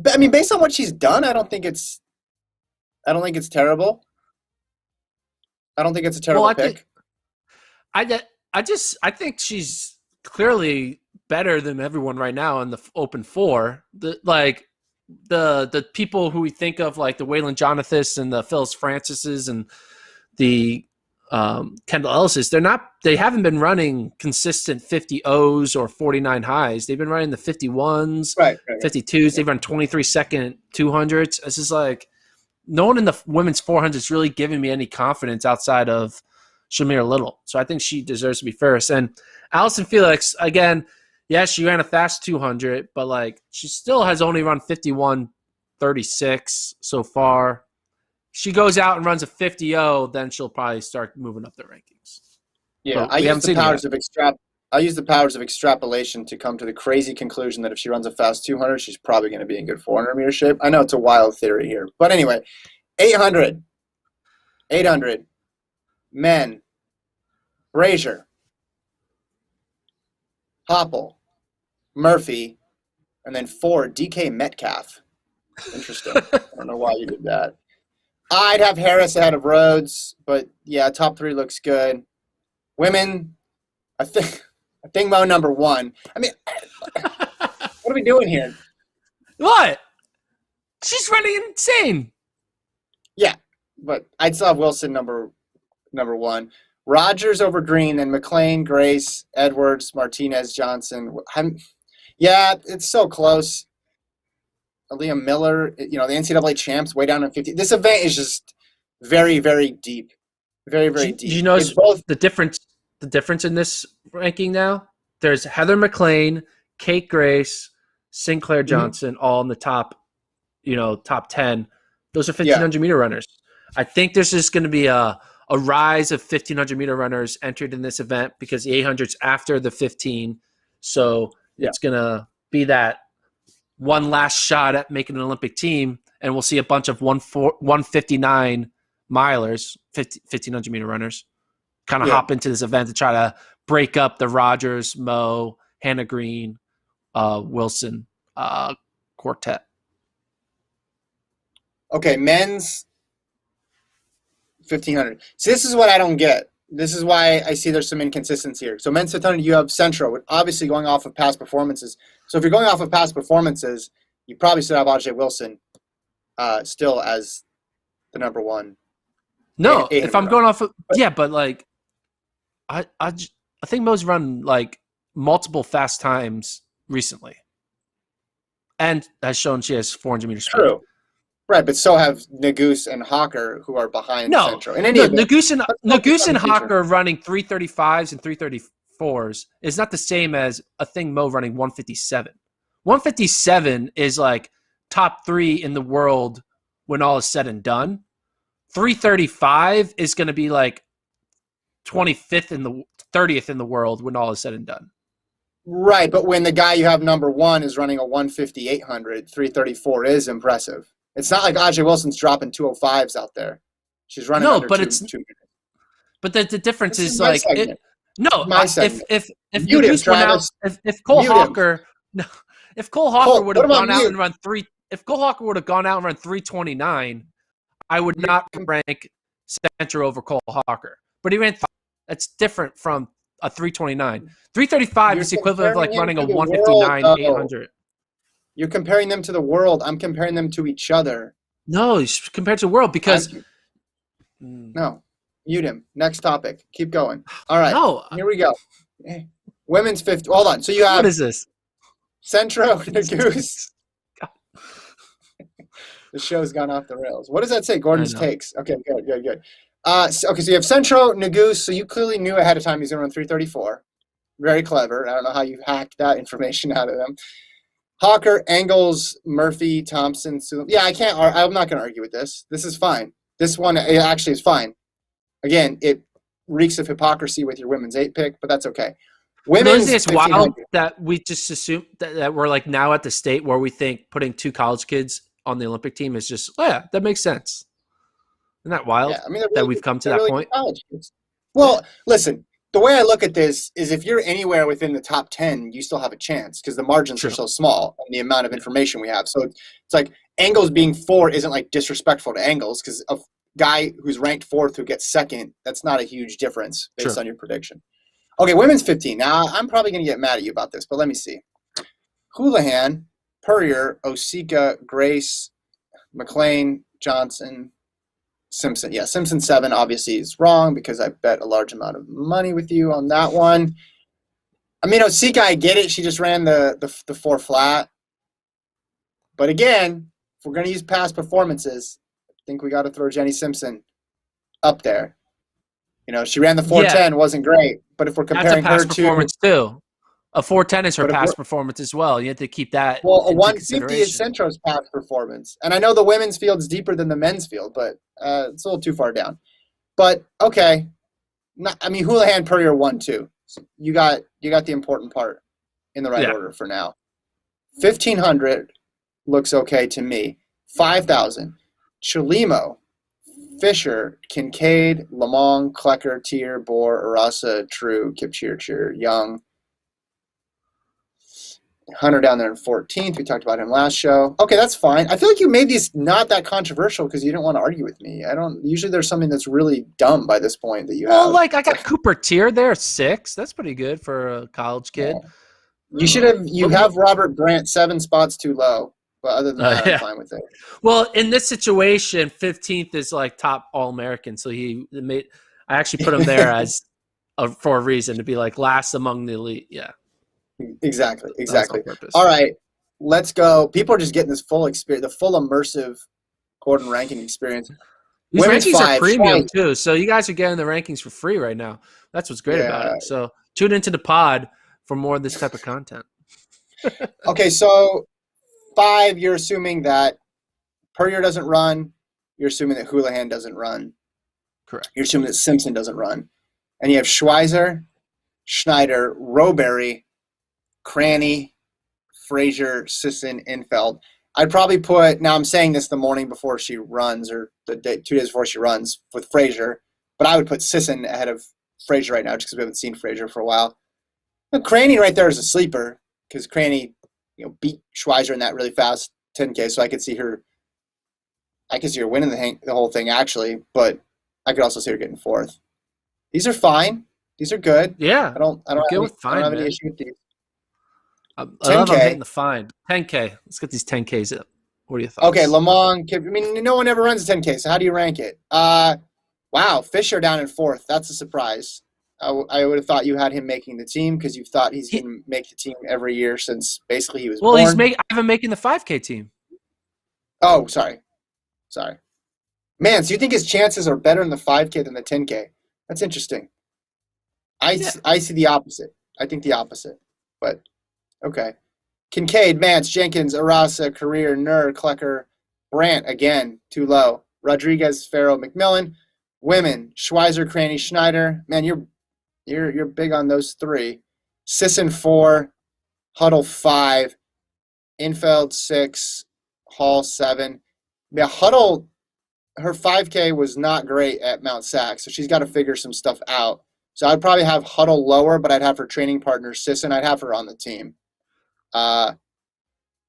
I mean, based on what she's done, I don't think it's terrible. I don't think it's a terrible Well, pick. I think she's clearly better than everyone right now in the open four. The people who we think of, like the Waylon Jonathas and the Phyllis Francises and the Kendall Ellises, they haven't been running consistent 50 O's or 49 highs. They've been running the 51s, Right. 52s. They've run 23-second 200s. It's just like no one in the women's 400 is really giving me any confidence outside of Shamir Little. So I think she deserves to be first. And Allison Felix, again, yes, she ran a fast 200, but like she still has only run 51:36 so far. She goes out and runs a 50-0, then she'll probably start moving up the rankings. Yeah, I use the powers of extrapolation to come to the crazy conclusion that if she runs a fast 200, she's probably going to be in good 400-meter shape. I know it's a wild theory here, but anyway, 800, men, Brazier, Hopple, Murphy, and then 4, DK Metcalf. Interesting. I don't know why you did that. I'd have Harris ahead of Rhodes, but yeah, top 3 looks good. Women, I think Mo number 1. I mean, what are we doing here? What? She's running insane. Yeah, but I'd still have Wilson number 1. Rogers over Green, then McLean, Grace, Edwards, Martinez, Johnson. Yeah, it's so close. Liam Miller, the NCAA champs, way down in 50. This event is just very, very deep. Very, very deep. You notice the difference in this ranking now? There's Heather McLean, Kate Grace, Sinclair Johnson, all in the top 10. Those are 1,500-meter runners. I think there's just going to be a rise of 1,500-meter runners entered in this event because the 800's after the 15. So it's going to be that one last shot at making an Olympic team, and we'll see a bunch of 159 milers, 1,500-meter runners, kind of hop into this event to try to break up the Rogers, Mo, Hannah Green, Wilson quartet. Okay, men's 1,500. So this is what I don't get. This is why I see there's some inconsistency here. So men's 1,500, you have Centro, obviously going off of past performances. So if you're going off of past performances, you probably still have Ajay Wilson still as the number 1. No, if I'm going off of but like I think Mo's run like multiple fast times recently, and has shown she has 400-meter speed. True. Right, but so have Nuguse and Hawker, who are behind Centro. Nuguse and Hawker running 335s and 334s is not the same as a thing Mo running 157. 157 is like top 3 in the world when all is said and done. 335 is going to be like 25th in the 30th in the world when all is said and done. Right, but when the guy you have number 1 is running a 150 800, 334 is impressive. It's not like Ajay Wilson's dropping 205s out there. She's running under two minutes. But the difference is like if Cole Hawker would have gone out and run 329, I would not rank Centro over Cole Hawker. But he ran that's different from a 329. 335 is the equivalent of like running a 159 800. You're comparing them to the world. I'm comparing them to each other. No, compared to the world because no. UDIM. Next topic. Keep going. All right. No. Here we go. Women's 50. Hold on. So you have what is this? Centro, Nuguse. The show's gone off the rails. What does that say? Gordon's takes. Okay, good. So you have Centro, Nuguse. So you clearly knew ahead of time he's going to run 334. Very clever. I don't know how you hacked that information out of them. Hawker, Engels, Murphy, Thompson. Yeah, I'm not going to argue with this. This is fine. This one actually is fine. Again, it reeks of hypocrisy with your women's 8 pick, but that's okay. Women's it's wild that we just assume that we're like now at the state where we think putting 2 college kids on the Olympic team is just, that makes sense. Isn't that wild Yeah, I mean they're that really we've good, come to they're that really good point? college kids. Yeah, Well, listen, the way I look at this is if you're anywhere within the top 10, you still have a chance because the margins are true. so small and the amount of Yeah, information we have. So it's like Angles being 4 isn't like disrespectful to Angles because a guy who's ranked 4th who gets 2nd, that's not a huge difference based true. on your prediction. Okay, women's 15. Now, I'm probably going to get mad at you about this, but let me see. Houlihan, Purrier, Osika, Grace, McLean, Johnson, Simpson. Yeah, Simpson 7 obviously is wrong because I bet a large amount of money with you on that one. I mean, Osika, I get it. She just ran the 4 flat. But again, if we're going to use past performances, I think we got to throw Jenny Simpson up there. You know, she ran the Yeah, 410, wasn't great. But if we're that's a comparing her past to, performance too. A 410 is her but if we're, past performance as well. You have to keep that well, a into 150 is consideration. Centro's past performance. And I know the women's field's deeper than the men's field, but it's a little too far down. But okay, I mean, Houlihan Purrier won too. So you got the important part in the right Yeah. order for now. 1,500 looks okay to me. 5,000. Chalimo, Fisher, Kincaid, Lamong, Klecker, Tier, Bohr, Arasa, True, Kipchirchir, Young. Hunter down there in 14th. We talked about him last show. Okay, that's fine. I feel like you made these not that controversial because you didn't want to argue with me. I don't. Usually, there's something that's really dumb by this point that you Well, have. like I got Cooper Tier there, 6. That's pretty good for a college Yeah. kid. You should have. You But have Robert Brandt 7 spots too low, but other than that, I'm yeah. fine with it. Well, in this situation, 15th is like top All American, so he made. I actually put him there as for a reason to be like last among the elite. Yeah, Exactly. that was on Exactly. All purpose. right, let's go. People are just getting this full experience, the full immersive Gordon ranking experience. These Women's rankings are 5. premium Schweiz. too, so you guys are getting the rankings for free right now. That's what's great about Yeah. it. So tune into the pod for more of this type of content. Okay, so 5. You're assuming that Purrier doesn't run. You're assuming that Houlihan doesn't run. Correct. You're assuming that Simpson doesn't run. And you have Schweizer, Schneider, Roberry, Cranny, Frazier, Sisson, Infeld. I'd probably put, now I'm saying this the morning before she runs or the day, 2 days before she runs with Frazier, but I would put Sisson ahead of Frazier right now just because we haven't seen Frazier for a while. But Cranny right there is a sleeper because Cranny, beat Schweizer in that really fast 10K, so I could see her winning the whole thing actually, but I could also see her getting 4th. These are fine. These are good. Yeah, I don't I'm good have any, with I don't fine, have any man. issue with these. I love I'm hitting 10K. the fine. 10K. Let's get these 10Ks up. What are your Okay, thoughts? Lamont. I mean, no one ever runs a 10K, so how do you rank it? Wow, Fisher down in 4th. That's a surprise. I would have thought you had him making the team because you thought he's going He, to make the team every year since basically he was well, born. I have him making the 5K team. Oh, sorry. Man, so you think his chances are better in the 5K than the 10K? That's interesting. Yeah. I see the opposite. I think the opposite, but okay. Kincaid, Mance, Jenkins, Arasa, Career, Nur, Klecker, Brandt, again, too low. Rodriguez, Farrell, McMillan. Women, Schweizer, Cranny, Schneider. Man, you're big on those 3. Sisson 4, Huddle 5, Infeld 6, Hall 7. Yeah, Huddle, her 5K was not great at Mount Sac, so she's got to figure some stuff out. So I'd probably have Huddle lower, but I'd have her training partner Sisson. I'd have her on the team. I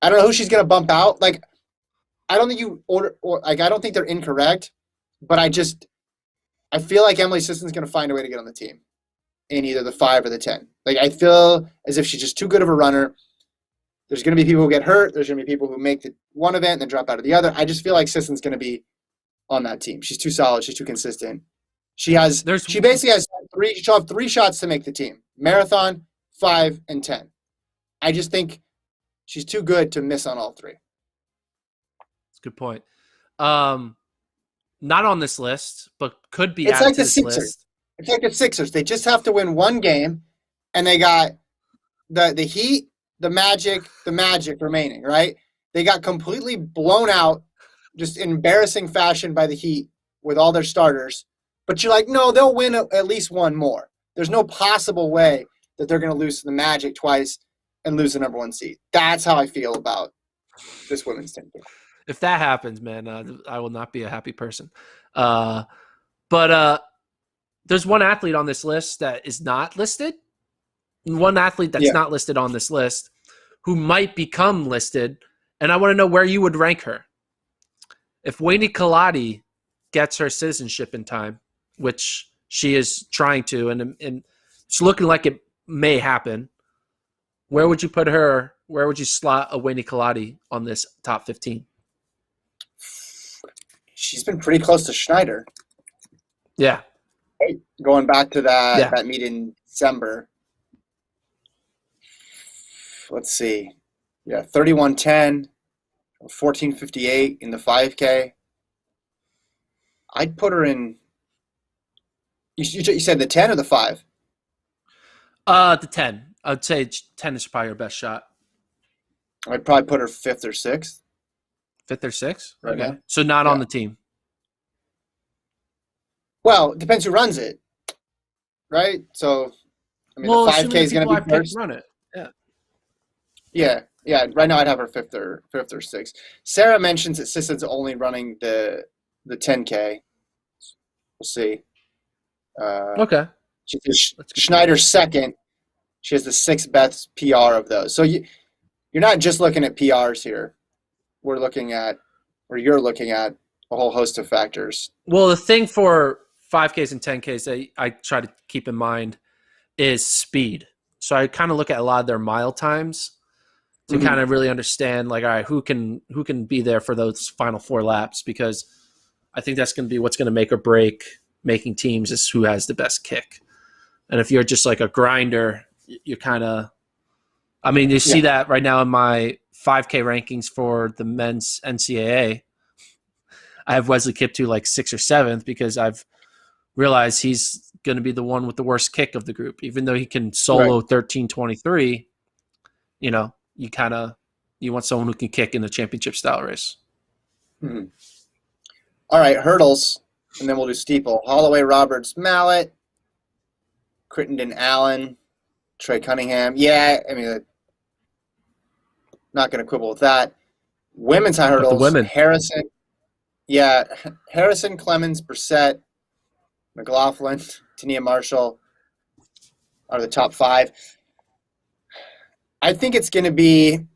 don't know who she's gonna bump out. Like, I don't think I don't think they're incorrect, but I feel like Emily Sisson's gonna find a way to get on the team in either the 5 or the 10. Like, I feel as if she's just too good of a runner. There's gonna be people who get hurt. There's gonna be people who make the one event and then drop out of the other. I just feel like Sisson's gonna be on that team. She's too solid. She's too consistent. She basically has 3. She'll have 3 shots to make the team: marathon, 5, and 10. I just think she's too good to miss on all 3. That's a good point. Not on this list, but could be It's added like to the this Sixers. list. It's like the Sixers. They just have to win one game, and they got the Heat, the Magic remaining, right? They got completely blown out, just in embarrassing fashion by the Heat with all their starters. But you're like, no, they'll win at least one more. There's no possible way that they're going to lose to the Magic twice and lose the number 1 seed. That's how I feel about this women's team. If that happens, man, I will not be a happy person. But there's one athlete on this list that is not listed. One athlete that's Yeah. not listed on this list who might become listed, and I want to know where you would rank her. If Wayne Kaladi gets her citizenship in time, which she is trying to, and it's looking like it may happen, where would you put her? Where would you slot a Wayne Kaladi on this top 15? She's been pretty close to Schneider. Yeah. Going back to that meet in December. Let's see. Yeah, 31:10, 14:58 in the 5K. I'd put her in. You said the 10 or the 5? The 10. I'd say 10 is probably her best shot. I'd probably put her 5th or 6th. 5th or 6th? Right Okay. now. So not on the team. Well, it depends who runs it, right? So, I mean, the 5K is going to be first. Run it. Yeah. Yeah. Right now, I'd have her 5th or 6th. Sarah mentions that Sisson's only running the 10K. We'll see. Okay. Schneider's second. She has the 6th best PR of those. So you're not just looking at PRs here. You're looking at a whole host of factors. Well, the thing for 5Ks and 10Ks that I try to keep in mind is speed. So I kind of look at a lot of their mile times to kind of really understand, like, all right, who can be there for those final 4 laps, because I think that's going to be what's going to make or break making teams, is who has the best kick. And if you're just like a grinder, you kind of, I mean, you see that right now in my 5K rankings for the men's NCAA. I have Wesley Kiptoo like 6th or 7th because I've realized he's going to be the one with the worst kick of the group, even though he can solo 13:23. You know, you want someone who can kick in a championship style race. Mm-hmm. All right, hurdles, and then we'll do steeple. Holloway, Roberts, Mallet, Crittenden, Allen, Trey Cunningham. Yeah, I mean, not going to quibble with that. Women's high hurdles, Harrison. Yeah, Harrison, Clemens, Brissett, McLaughlin, Tania Marshall are the top 5. I think it's going to be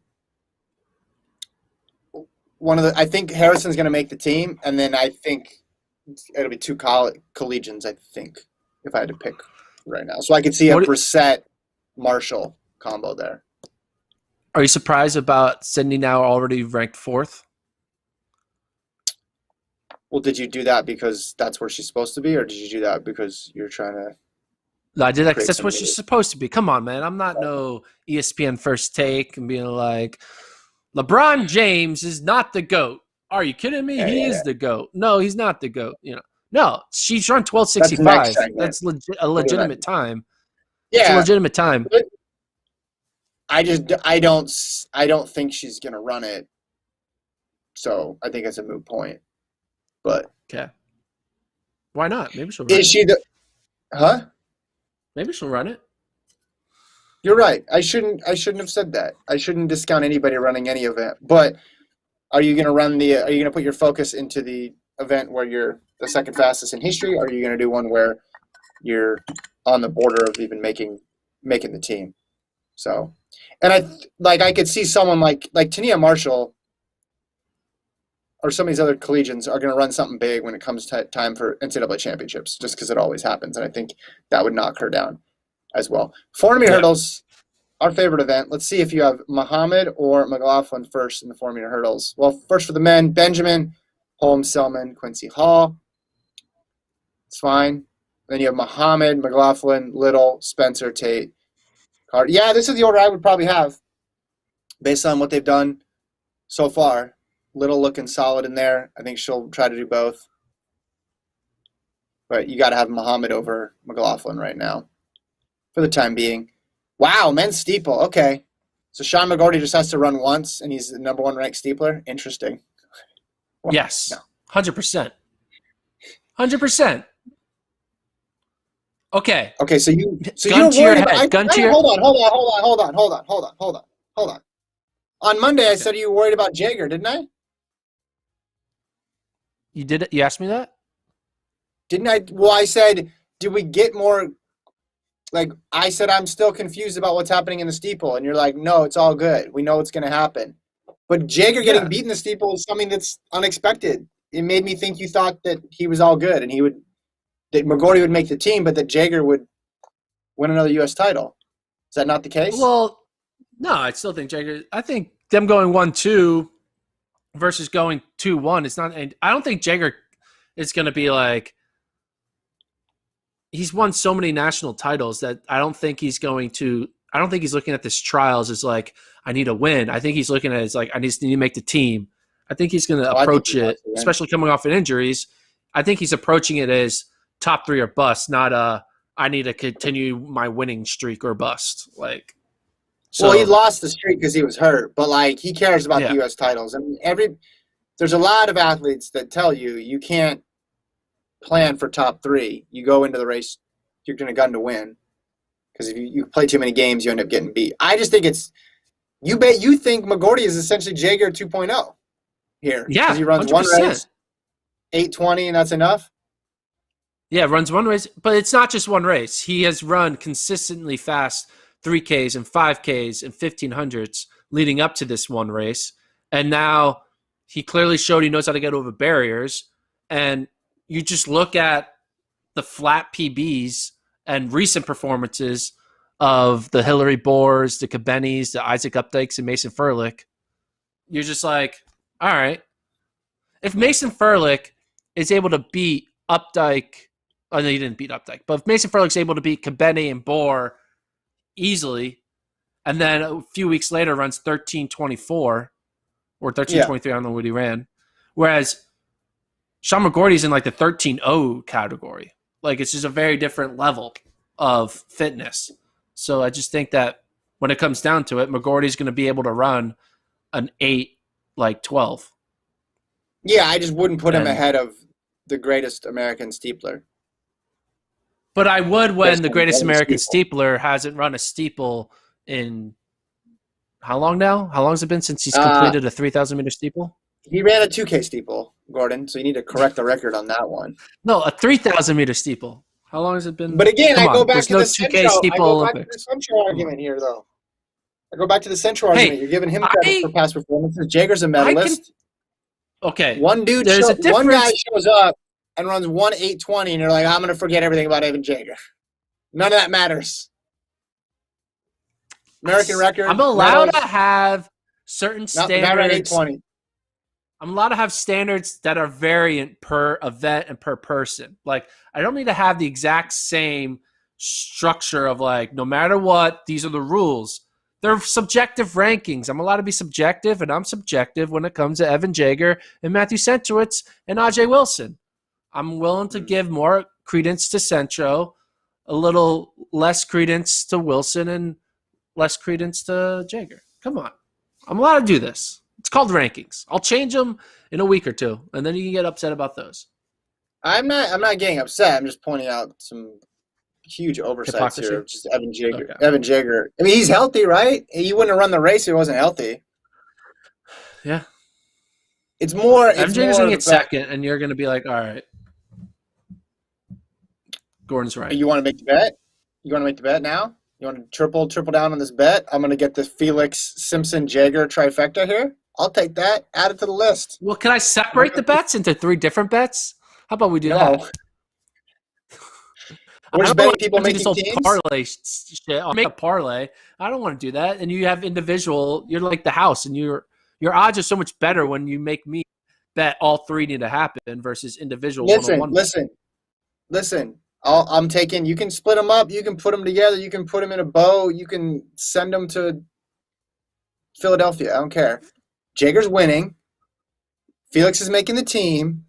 I think Harrison's going to make the team, and then I think it'll be 2 collegians, I think, if I had to pick right now. So I could see a Brissett, Marshall combo there. Are you surprised about Sydney now already ranked 4th? Well, did you do that because that's where she's supposed to be, or did you do that because you're trying to? No, I did that because that's what she's supposed to be. Come on, man. I'm not no ESPN First Take and being like, LeBron James is not the GOAT. Are you kidding me? He is the GOAT. No, he's not the GOAT. You know, no, she's run 12:65. That's a legitimate time. Yeah, it's a legitimate time. I don't think she's gonna run it. So I think it's a moot point. But okay, why not? Maybe she'll run Is she the huh? Maybe she'll run it. You're right. I shouldn't have said that. I shouldn't discount anybody running any event. But are you gonna put your focus into the event where you're the second fastest in history, or are you gonna do one where you're on the border of even making the team? So, and I could see someone like Tania Marshall or some of these other collegians are going to run something big when it comes to time for NCAA championships, just because it always happens. And I think that would knock her down as well. 400-meter hurdles, our favorite event. Let's see if you have Muhammad or McLaughlin first in the 400-meter hurdles. Well, first for the men, Benjamin, Holmes, Selman, Quincy Hall. It's fine. Then you have Muhammad, McLaughlin, Little, Spencer, Tate, Carter. Yeah, this is the order I would probably have based on what they've done so far. Little looking solid in there. I think she'll try to do both. But you got to have Muhammad over McLaughlin right now for the time being. Wow, men's steeple. Okay. So Sean McGorty just has to run once, and he's the number 1 ranked steepler? Interesting. Well, yes. No. 100%. 100%. Okay. Okay, so you're worried about Hold on. On Monday, I said you were worried about Jaeger, didn't I? You did it? You asked me that? Didn't I? Well, I said, did we get more? Like I said, I'm still confused about what's happening in the steeple, and you're like, no, it's all good. We know what's going to happen. But Jager getting Yeah. beat in the steeple is something that's unexpected. It made me think you thought that he was all good and that McGorty would make the team, but that Jager would win another U.S. title. Is that not the case? Well, no, I still think Jager. I think them going 1-2 versus going 2-1. It's not. I don't think Jager is going to be like. He's won so many national titles that I don't think he's going to. I don't think he's looking at this trials as like I need a win. I think he's looking at it as like I just need to make the team. I think he's going to approach it, especially coming off of injuries. I think he's approaching it as top 3 or bust, not I need to continue my winning streak or bust. Like, so, well, he lost the streak because he was hurt, but like he cares about the U.S. titles. I mean, there's a lot of athletes that tell you can't plan for top 3. You go into the race, you're going to gun to win. Because if you play too many games, you end up getting beat. I just think you think McGorty is essentially Jager 2.0 here. Yeah, because he runs 100%. One race, 8:20, and that's enough. Yeah, runs one race, but it's not just one race. He has run consistently fast 3Ks and 5Ks and 1500s leading up to this one race. And now he clearly showed he knows how to get over barriers. And you just look at the flat PBs and recent performances of the Hillary Boers, the Cabennies, the Isaac Updikes, and Mason Furlick. You're just like, all right. If Mason Furlick is able to beat Updike, oh, no, he didn't beat Updike, but if Mason Furlick's able to beat Cabenny and Boer easily, and then a few weeks later runs 13:24 or 13:23, I don't know what he ran, whereas Sean McGorty's in like the 13:0 category. Like, it's just a very different level of fitness. So I just think that when it comes down to it, McGorty's going to be able to run an 8:12. Yeah, I just wouldn't put him ahead of the greatest American steepler. But I would when the greatest American steepler hasn't run a steeple in how long now? How long has it been since he's completed a 3,000-meter steeple? He ran a 2K steeple, Gordon, so you need to correct the record on that one. No, a 3,000-meter steeple. How long has it been? But again, I go back to the Central argument here, though. I go back to the Central argument. You're giving him credit for past performances. Jager's a medalist. Okay. One guy shows up and runs 1:8:20, and you're like, I'm going to forget everything about Evan Jager. None of that matters. American record. I'm allowed to have certain standards. 8:20. I'm allowed to have standards that are variant per event and per person. Like, I don't need to have the exact same structure of like, no matter what, these are the rules. They're subjective rankings. I'm allowed to be subjective, and I'm subjective when it comes to Evan Jager and Matthew Centrowitz and Ajay Wilson. I'm willing to give more credence to Centro, a little less credence to Wilson, and less credence to Jager. Come on. I'm allowed to do this. It's called rankings. I'll change them in a week or two, and then you can get upset about those. I'm not getting upset. I'm just pointing out some huge oversights here. Just Evan Jager. Okay. Evan Jager. I mean, he's healthy, right? He wouldn't have run the race if he wasn't healthy. Yeah. It's more. Evan Jager's going to get second, and you're going to be like, all right. Gordon's right. You want to make the bet? You want to make the bet now? You want to triple down on this bet? I'm going to get the Felix Simpson Jager trifecta here. I'll take that. Add it to the list. Well, can I separate the bets into 3 different bets? How about we do that? We're just betting people making teams? Parlay shit. I'll make a parlay. I don't want to do that. And you have individual. You're like the house, and your odds are so much better when you make me bet all 3 need to happen versus individual. Listen. I'm taking. You can split them up. You can put them together. You can put them in a bow. You can send them to Philadelphia. I don't care. Jager's winning. Felix is making the team.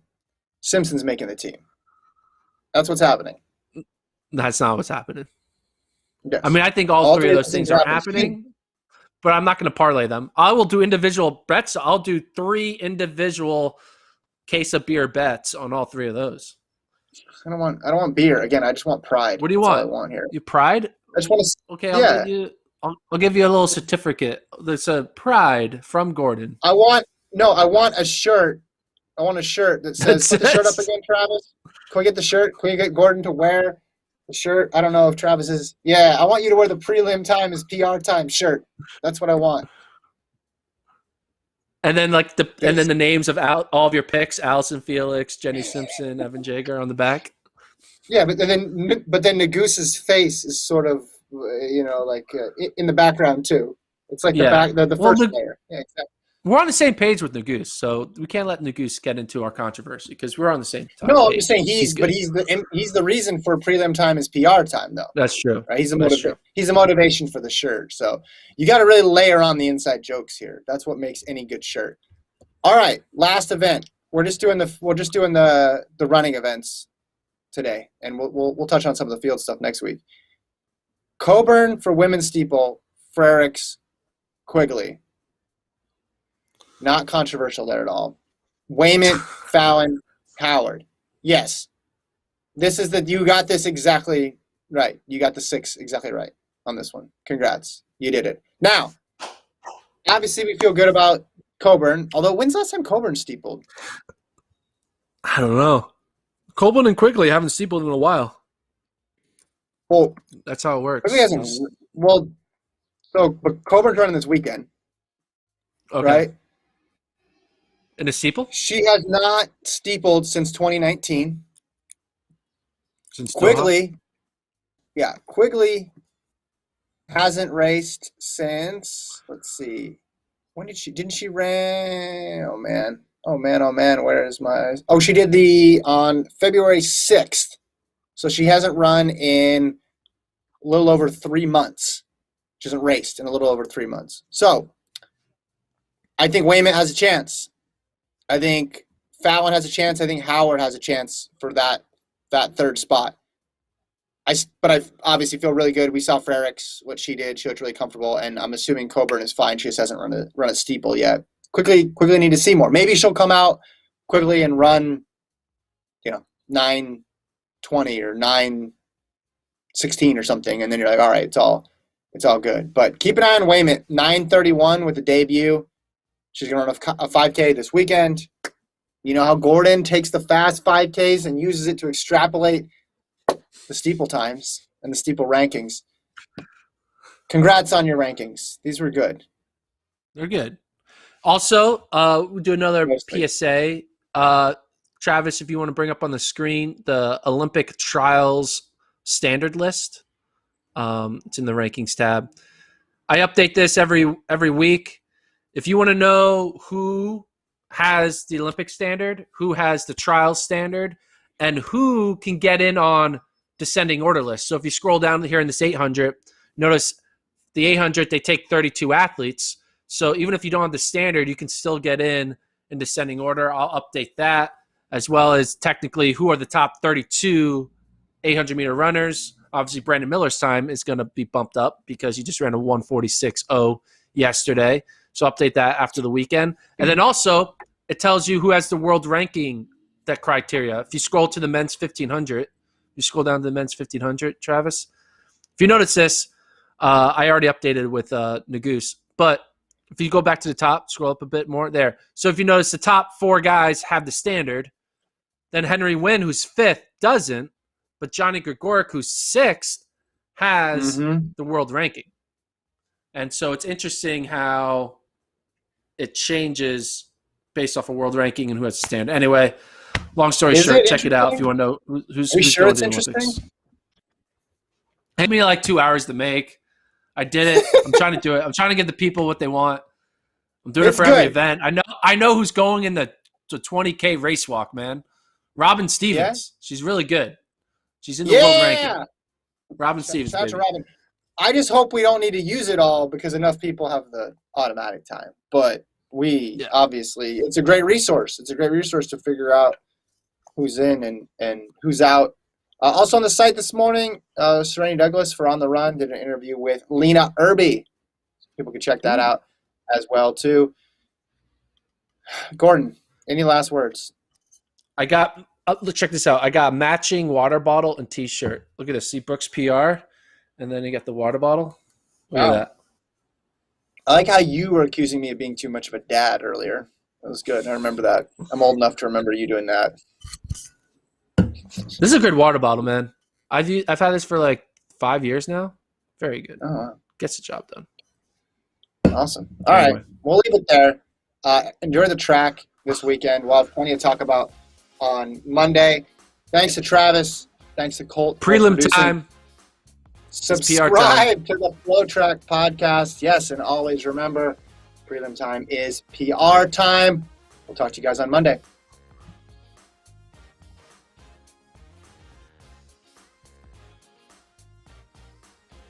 Simpson's making the team. That's what's happening. That's not what's happening. Yes. I mean, I think all 3 of those things are happening, but I'm not going to parlay them. I will do individual bets. I'll do 3 individual case of beer bets on all 3 of those. I don't want beer. Again, I just want pride. What do you want? That's all I want here. You pride? I just want to. Okay, I'll give you a little certificate. That's a pride from Gordon. I want a shirt I want a shirt that says, That's put the shirt up it. again, Travis. Can we get the shirt? Can we get Gordon to wear the shirt? I don't know if Travis is. Yeah, I want you to wear the prelim time is PR time shirt. That's what I want. And then Yes. the names of all of your picks: Allison Felix, Jenny Simpson, Evan Jager on the back. Yeah, but then Naguse's face is sort of like in the background too. It's like the Yeah. back the Well, first layer. Yeah, exactly. we're on the same page with Nuguse, so we can't let Nuguse get into our controversy because we're on the same No, I'm just page. saying He's good. he's the reason for prelim time is PR time though. That's true. Right? That's true. He's a motivation for the shirt. So you got to really layer on the inside jokes here. That's what makes any good shirt. All right, last event. We're just doing the running events today, and we'll touch on some of the field stuff next week. Coburn for women's steeple, Frericks, Quigley. Not controversial there at all. Wayment, Fallon, Howard. Yes. You got this exactly right. You got the 6 exactly right on this one. Congrats. You did it. Now, obviously we feel good about Coburn, although when's the last time Coburn steepled? I don't know. Coburn and Quigley haven't steepled in a while. Well, That's how it works. Quigley hasn't. Well, but Coburn's running this weekend, Okay. right? In a steeple? She has not steepled since 2019. Since Quigley hasn't raced since, let's see, when didn't she ran, oh man, where is she did on February 6th. So she hasn't run in a little over 3 months. She hasn't raced in a little over 3 months. So I think Wayman has a chance. I think Fallon has a chance. I think Howard has a chance for that third spot. But I obviously feel really good. We saw Frericks, what she did. She looked really comfortable, and I'm assuming Coburn is fine. She just hasn't run a steeple yet. Quigley need to see more. Maybe she'll come out quickly and run, 9:20 or 9:16 or something, and then you're like, all right, it's all good. But keep an eye on Wayment. 9:31 with the debut. She's going to run a 5K this weekend. You know how Gordon takes the fast 5Ks and uses it to extrapolate the steeple times and the steeple rankings. Congrats on your rankings. These were good. They're good. Also, we'll do another PSA. Travis, if you want to bring up on the screen the Olympic trials standard list. It's in the rankings tab. I update this every week. If you want to know who has the Olympic standard, who has the trials standard, and who can get in on descending order list. So if you scroll down here in this 800, notice the 800, they take 32 athletes. So even if you don't have the standard, you can still get in descending order. I'll update that, as well as technically who are the top 32 800-meter runners. Obviously, Brandon Miller's time is going to be bumped up because he just ran a 146.0 yesterday. So update that after the weekend. And then also, it tells you who has the world ranking, that criteria. If you scroll to the men's 1500, you scroll down to the men's 1500, Travis. If you notice this, I already updated with Nuguse. But if you go back to the top, scroll up a bit more there. So if you notice the top 4 guys have the standard, then Henry Wynn, who's 5th, doesn't. But Johnny Gregoric, who's 6th, has the world ranking. And so it's interesting how it changes based off of world ranking and who has the standard. Anyway, long story short, check it out if you want to know who's sure going it's to the interesting? Olympics. It took me like 2 hours to make. I did it. I'm trying to do it. I'm trying to give the people what they want. I'm doing it for every event. I know who's going in the 20K race walk, man. Robin Stevens. Yeah? She's really good. She's in the world ranking. Robin Stevens, shout out to Robin. I just hope we don't need to use it all because enough people have the automatic time. But obviously, it's a great resource. It's a great resource to figure out who's in and who's out. Also on the site this morning, Serenity Douglas for On the Run did an interview with Lena Irby. People can check that out as well, too. Gordon, any last words? Let's check this out. I got a matching water bottle and T-shirt. Look at this. See Brooks PR, and then you got the water bottle. Look at that. I like how you were accusing me of being too much of a dad earlier. That was good. I remember that. I'm old enough to remember you doing that. This is a good water bottle, man. I've had this for like 5 years now. Very good. Oh, Gets the job done. awesome. All right. We'll leave it there. Enjoy the track this weekend. We'll have plenty to talk about on Monday. Thanks to Travis. Thanks to Colt. Prelim time. Subscribe to the FloTrack podcast. Yes, and always remember, prelim time is PR time. We'll talk to you guys on Monday.